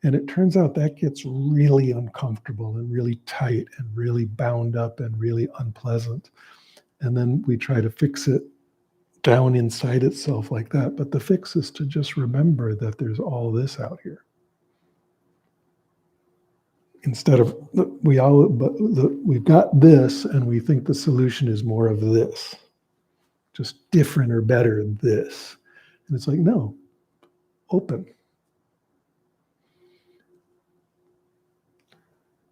S1: and it turns out that gets really uncomfortable and really tight and really bound up and really unpleasant. And then we try to fix it down inside itself like that. But the fix is to just remember that there's all this out here. Instead of we've got this, and we think the solution is more of this, just different or better this. And it's like, no, open.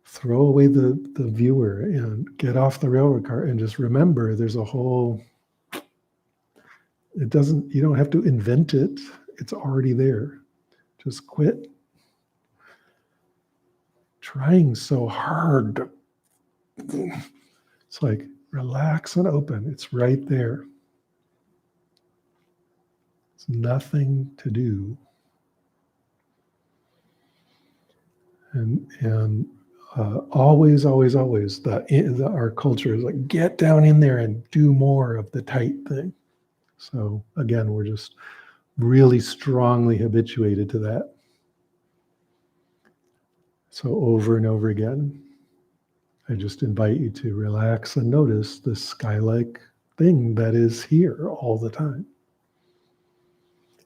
S1: Throw away the viewer and get off the railroad car and just remember there's a whole, you don't have to invent it. It's already there. Just quit trying so hard. It's like, relax and open. It's right there. It's nothing to do. And always, our culture is like, get down in there and do more of the tight thing. So again, we're just really strongly habituated to that. So over and over again, I just invite you to relax and notice the sky-like thing that is here all the time.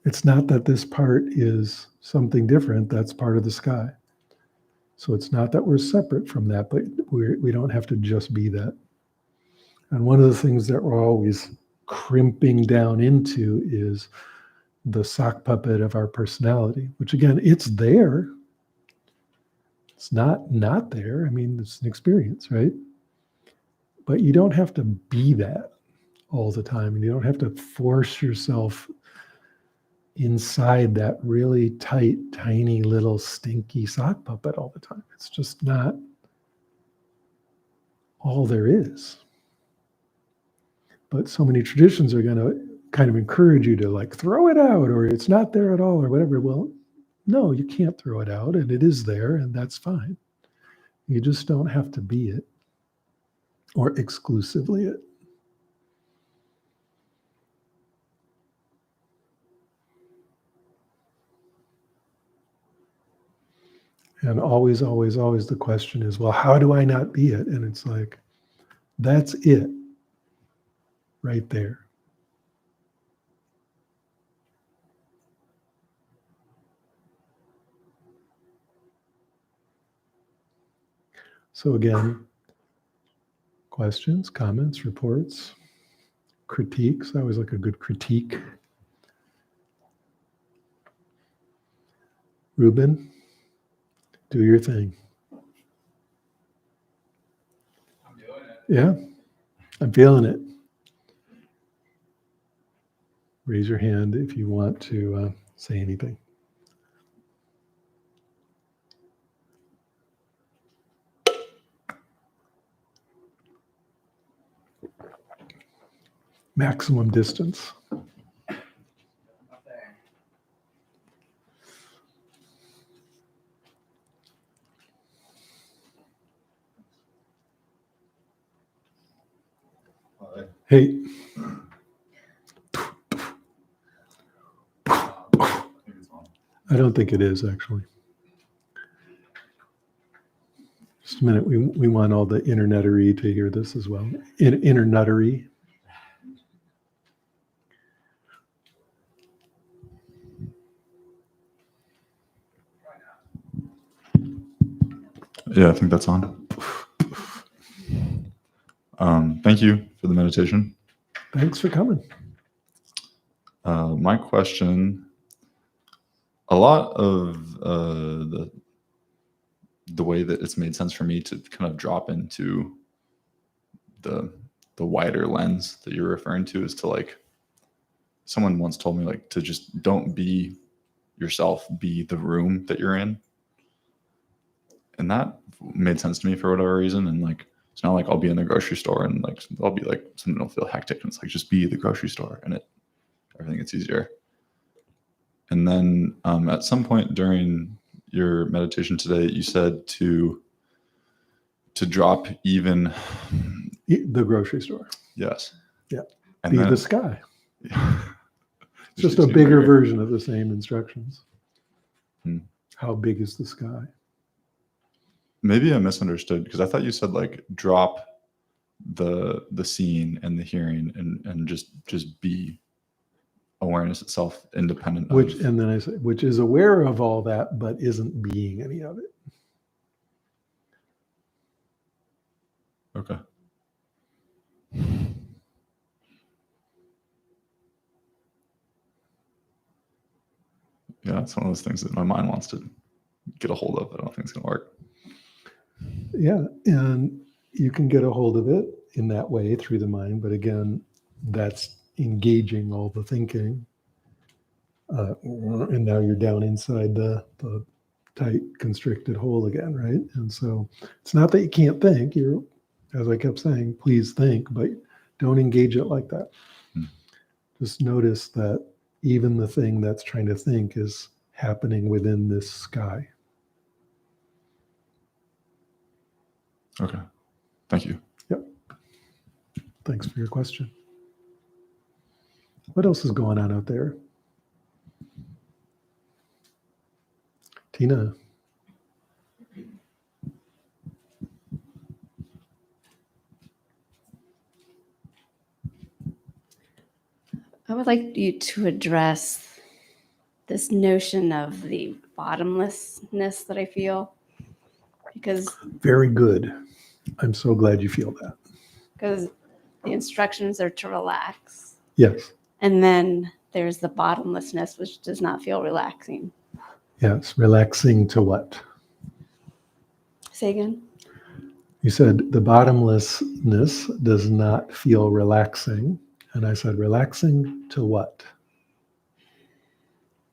S1: It's not that this part is something different, that's part of the sky. So it's not that we're separate from that, but we don't have to just be that. And one of the things that we're always crimping down into is the sock puppet of our personality, which again, it's there. It's not there. I mean, it's an experience, right? But you don't have to be that all the time. And you don't have to force yourself inside that really tight, tiny little stinky sock puppet all the time. It's just not all there is. But so many traditions are going to kind of encourage you to like throw it out, or it's not there at all, or whatever. Well, no, you can't throw it out, and it is there, and that's fine. You just don't have to be it or exclusively it. And always, always, always the question is, well, how do I not be it? And it's like, that's it right there. So again, questions, comments, reports, critiques. I always like a good critique. Ruben, do your thing.
S2: I'm doing it.
S1: Yeah, I'm feeling it. Raise your hand if you want to say anything. maximum distance. Hey, I don't think it is actually. Just a minute. We want all the internettery to hear this as well. Internettery.
S3: Yeah, I think that's on. Thank you for the meditation.
S1: Thanks for coming.
S3: My question, a lot of the way that it's made sense for me to kind of drop into the wider lens that you're referring to is to like, someone once told me like to just don't be yourself, be the room that you're in. And that made sense to me for whatever reason. And like, it's not like I'll be in the grocery store and like I'll be like, something will feel hectic, and it's like just be the grocery store, and everything gets easier. And then at some point during your meditation today, you said to drop even
S1: The grocery store.
S3: yes.
S1: Yeah.
S3: And
S1: Be
S3: then
S1: the sky.
S3: yeah.
S1: It's just a bigger version of the same instructions.
S3: Hmm.
S1: How big is the sky?
S3: Maybe I misunderstood, because I thought you said like drop the seeing and the hearing and just be awareness itself, independent
S1: Which,
S3: of.
S1: and then I said, which is aware of all that, but isn't being any of it.
S3: Okay. Yeah, it's one of those things that my mind wants to get a hold of, but I don't think it's going to work.
S1: Yeah. And you can get a hold of it in that way through the mind. But again, that's engaging all the thinking. And now you're down inside the tight constricted hole again, right? And so it's not that you can't think. You're, as I kept saying, please think, but don't engage it like that. Just notice that even the thing that's trying to think is happening within this sky.
S3: Okay. Thank you.
S1: Yep. Thanks for your question. What else is going on out there? Tina.
S4: I would like you to address this notion of the bottomlessness that I feel, because
S1: Very good. I'm so glad you feel that.
S4: the instructions are to relax,
S1: Yes.
S4: and then there's the bottomlessness, which does not feel relaxing.
S1: Yes. Relaxing to what?
S4: Say again.
S1: You said the bottomlessness does not feel relaxing. And I said, relaxing to what?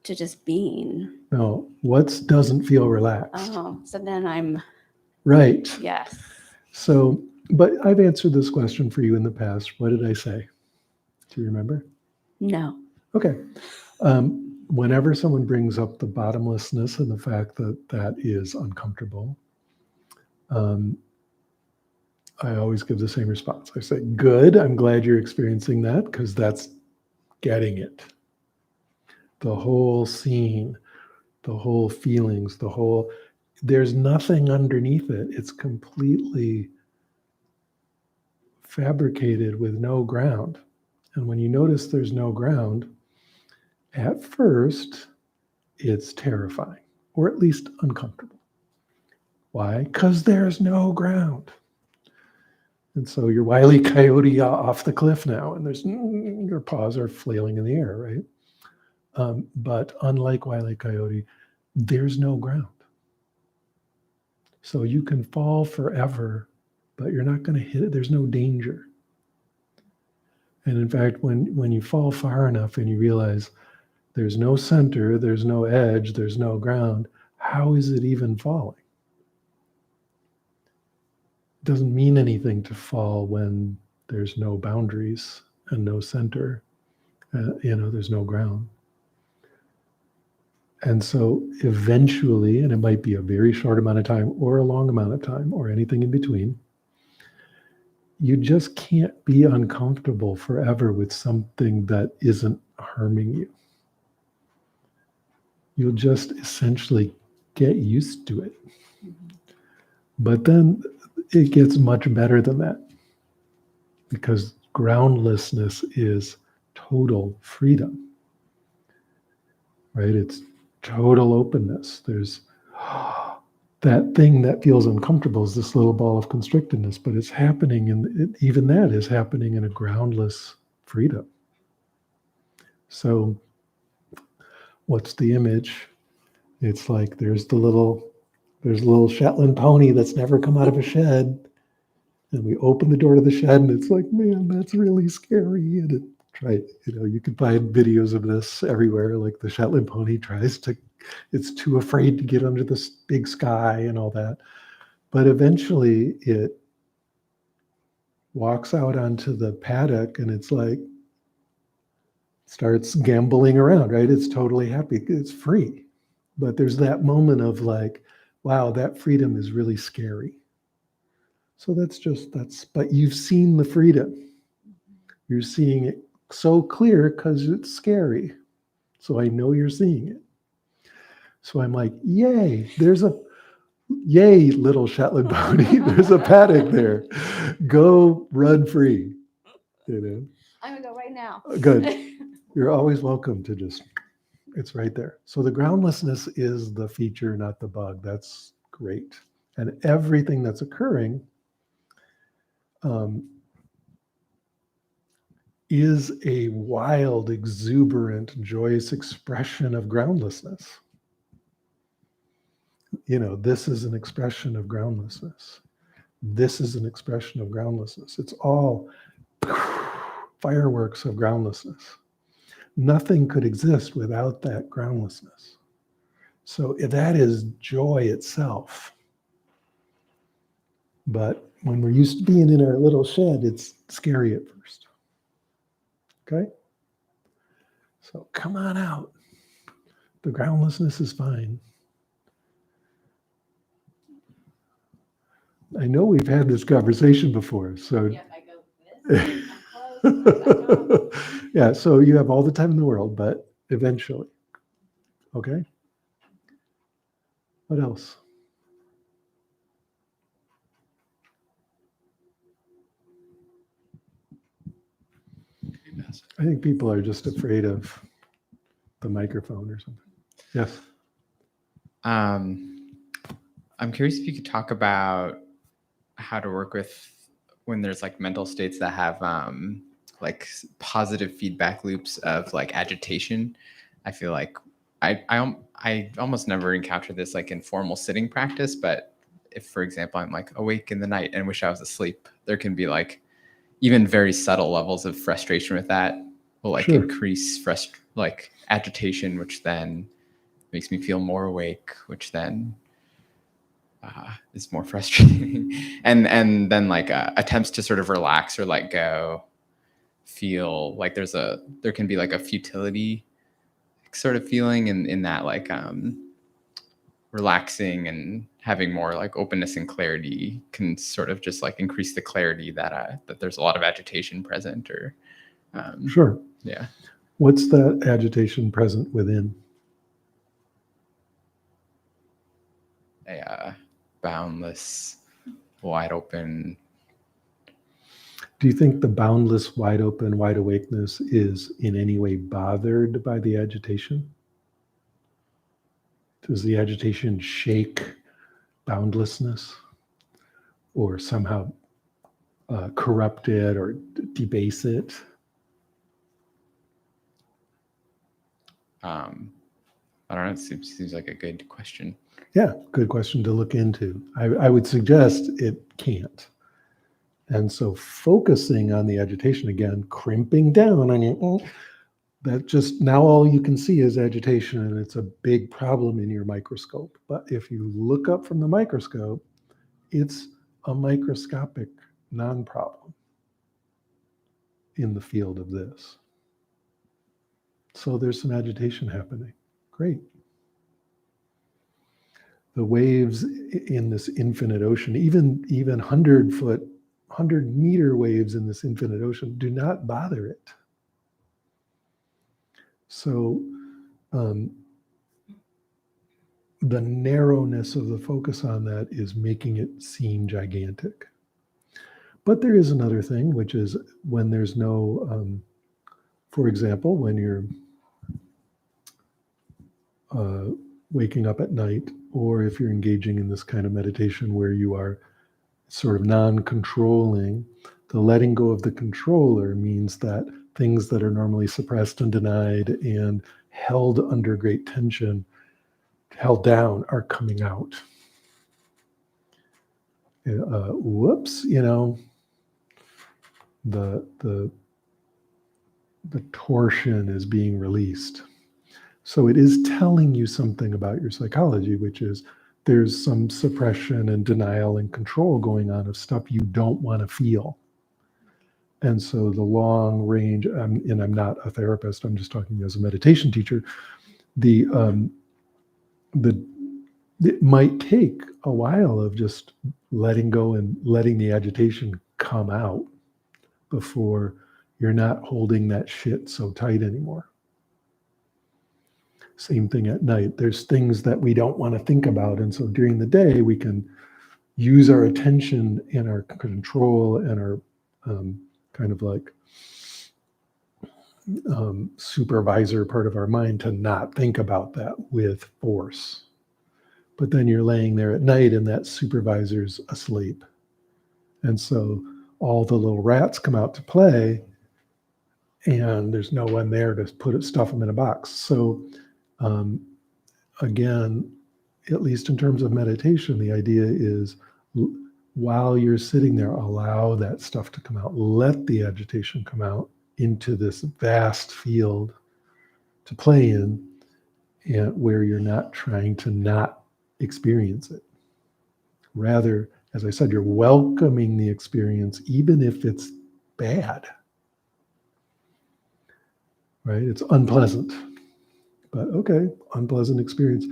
S4: To just being.
S1: No, what doesn't feel relaxed?
S4: Oh, so then I'm,
S1: Right.
S4: yes.
S1: So, but I've answered this question for you in the past. What did I say? Do you remember?
S4: No.
S1: Okay. Whenever someone brings up the bottomlessness and the fact that that is uncomfortable, I always give the same response. I say, good, I'm glad you're experiencing that, because that's getting it. The whole scene, the whole feelings, there's nothing underneath it. It's completely fabricated with no ground. And when you notice there's no ground, at first, it's terrifying, or at least uncomfortable. Why? Because there's no ground. And so you're Wile E. Coyote off the cliff now, and your paws are flailing in the air, right? But unlike Wile E. Coyote, there's no ground. So you can fall forever, but you're not going to hit it. There's no danger. And in fact, when you fall far enough and you realize there's no center, there's no edge, there's no ground, how is it even falling? It doesn't mean anything to fall when there's no boundaries and no center. There's no ground. And so eventually, and it might be a very short amount of time or a long amount of time or anything in between, you just can't be uncomfortable forever with something that isn't harming you. You'll just essentially get used to it. But then it gets much better than that, because groundlessness is total freedom, right? It's total openness. There's that thing that feels uncomfortable is this little ball of constrictedness, but it's happening, and even that is happening in a groundless freedom. So what's the image? It's like there's a little Shetland pony that's never come out of a shed, and we open the door to the shed, and it's like, man, that's really scary. And you can find videos of this everywhere. Like the Shetland pony it's too afraid to get under this big sky and all that. But eventually it walks out onto the paddock, and it's like, starts gamboling around, right? It's totally happy. It's free. But there's that moment of like, wow, that freedom is really scary. So but you've seen the freedom. You're seeing it so clear because it's scary. So I know you're seeing it. So I'm like, yay, yay, little Shetland pony. There's a paddock there. Go run free.
S4: I'm gonna go right now.
S1: Good. You're always welcome to it's right there. So the groundlessness is the feature, not the bug. That's great. And everything that's occurring is a wild, exuberant, joyous expression of groundlessness. This is an expression of groundlessness. This is an expression of groundlessness. It's all fireworks of groundlessness. Nothing could exist without that groundlessness. So that is joy itself. But when we're used to being in our little shed, it's scary at first. Okay? So come on out. The groundlessness is fine. I know we've had this conversation before, so
S4: Yep, I go this. I'm close.
S1: yeah, so you have all the time in the world, but eventually. Okay? What else? I think people are just afraid of the microphone or something. Yes.
S2: I'm curious if you could talk about how to work with when there's like mental states that have like positive feedback loops of like agitation. I feel like I almost never encounter this like in formal sitting practice, but if, for example, I'm like awake in the night and wish I was asleep, there can be like even very subtle levels of frustration with that will like
S1: Sure.
S2: increase like agitation, which then makes me feel more awake, which then is more frustrating. and then like attempts to sort of relax or let go feel like there can be like a futility sort of feeling in that like relaxing and having more like openness and clarity can sort of just like increase the clarity that there's a lot of agitation present or
S1: Sure.
S2: yeah.
S1: What's that agitation present within?
S2: A boundless, wide open.
S1: Do you think the boundless, wide open, wide awakeness is in any way bothered by the agitation? Does the agitation shake boundlessness or somehow corrupt it or debase it?
S2: I don't know. It seems like a good question.
S1: Yeah, good question to look into. I would suggest it can't. And so focusing on the agitation again, crimping down on you, that just now all you can see is agitation, and it's a big problem in your microscope. But if you look up from the microscope, it's a microscopic non-problem. in the field of this. So there's some agitation happening. Great. The waves in this infinite ocean, even 100-foot, 100-meter waves in this infinite ocean, do not bother it. So the narrowness of the focus on that is making it seem gigantic. But there is another thing, which is when there's no, for example, when you're waking up at night, or if you're engaging in this kind of meditation where you are sort of non-controlling, the letting go of the controller means that things that are normally suppressed and denied and held under great tension, held down, are coming out. Whoops, the torsion is being released. So it is telling you something about your psychology, which is there's some suppression and denial and control going on of stuff you don't want to feel. And so the long range, and I'm not a therapist, I'm just talking as a meditation teacher, it might take a while of just letting go and letting the agitation come out before you're not holding that shit so tight anymore. Same thing at night. There's things that we don't want to think about. And so during the day, we can use our attention and our control and our kind of like supervisor part of our mind to not think about that with force. But then you're laying there at night and that supervisor's asleep. And so all the little rats come out to play and there's no one there to stuff them in a box. So again, at least in terms of meditation, the idea is while you're sitting there, allow that stuff to come out. Let the agitation come out into this vast field to play in, and where you're not trying to not experience it. Rather, as I said, you're welcoming the experience, even if it's bad. Right? It's unpleasant. But okay, unpleasant experience.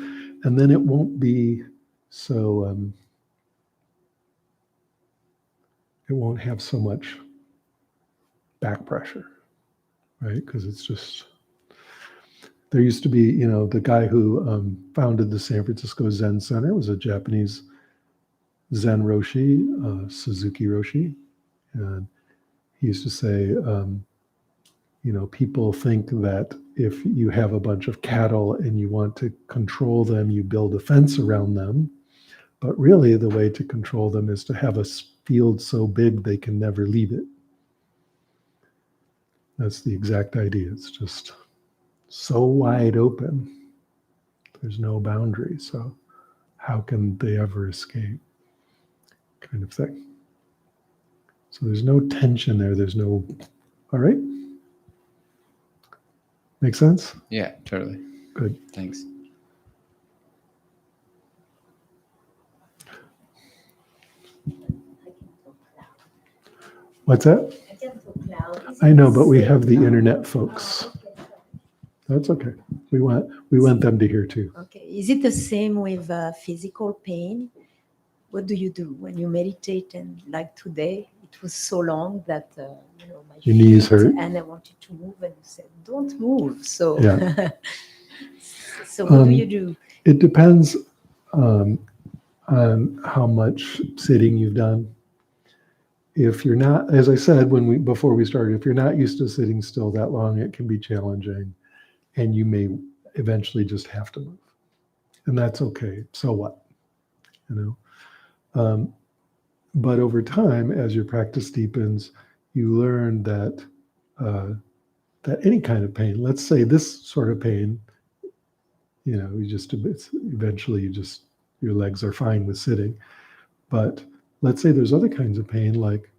S1: And then it won't be so, it won't have so much back pressure, right? Because it's just, there used to be, the guy who founded the San Francisco Zen Center was a Japanese Zen Roshi, Suzuki Roshi. And he used to say, people think that if you have a bunch of cattle and you want to control them, you build a fence around them. But really, the way to control them is to have a field so big they can never leave it. That's the exact idea. It's just so wide open. There's no boundary. So how can they ever escape? Kind of thing. So there's no tension there. There's no, all right? Make sense?
S2: Yeah, totally.
S1: Good.
S2: Thanks.
S1: What's that? I know, but we have the internet folks. That's okay. We want them to hear too.
S5: Okay. Is it the same with physical pain? What do you do when you meditate? And like today, it was so long that my
S1: Your knees hurt.
S5: and I wanted to move, and you said, "Don't move." So,
S1: Yeah.
S5: so what do you do?
S1: It depends on how much sitting you've done. If you're not, as I said before we started, if you're not used to sitting still that long, it can be challenging, and you may eventually just have to move, and that's okay. So what, But over time, as your practice deepens, you learn that any kind of pain, let's say this sort of pain, eventually your legs are fine with sitting. But let's say there's other kinds of pain, like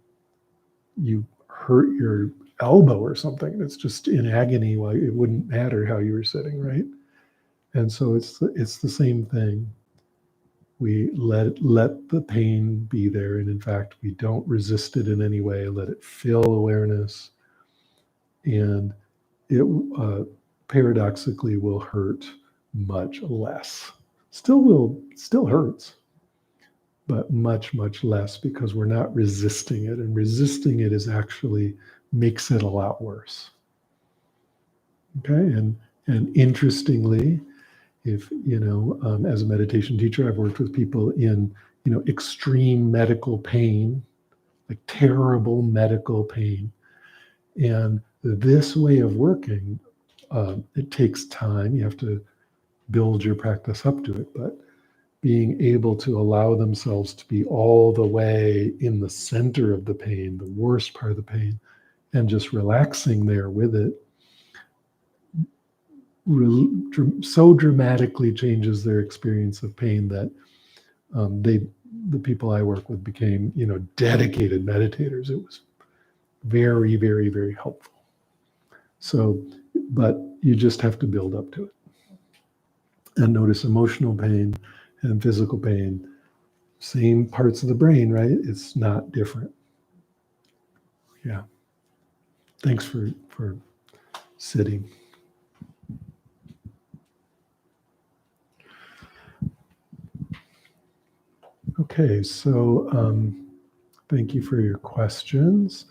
S1: you hurt your elbow or something. It's just in agony. Well, it wouldn't matter how you were sitting, right? And so it's the same thing. We let the pain be there, and in fact, we don't resist it in any way. Let it fill awareness, and it paradoxically will hurt much less. Still hurts, but much, much less because we're not resisting it. And resisting it is actually makes it a lot worse. Okay, and interestingly, if as a meditation teacher, I've worked with people in extreme medical pain, like terrible medical pain, and this way of working, it takes time. You have to build your practice up to it, but being able to allow themselves to be all the way in the center of the pain, the worst part of the pain, and just relaxing there with it, so dramatically changes their experience of pain that the people I work with became dedicated meditators. It was very, very, very helpful. So, but you just have to build up to it and notice emotional pain and physical pain, same parts of the brain, right? It's not different. Yeah. Thanks for sitting. Okay, so thank you for your questions.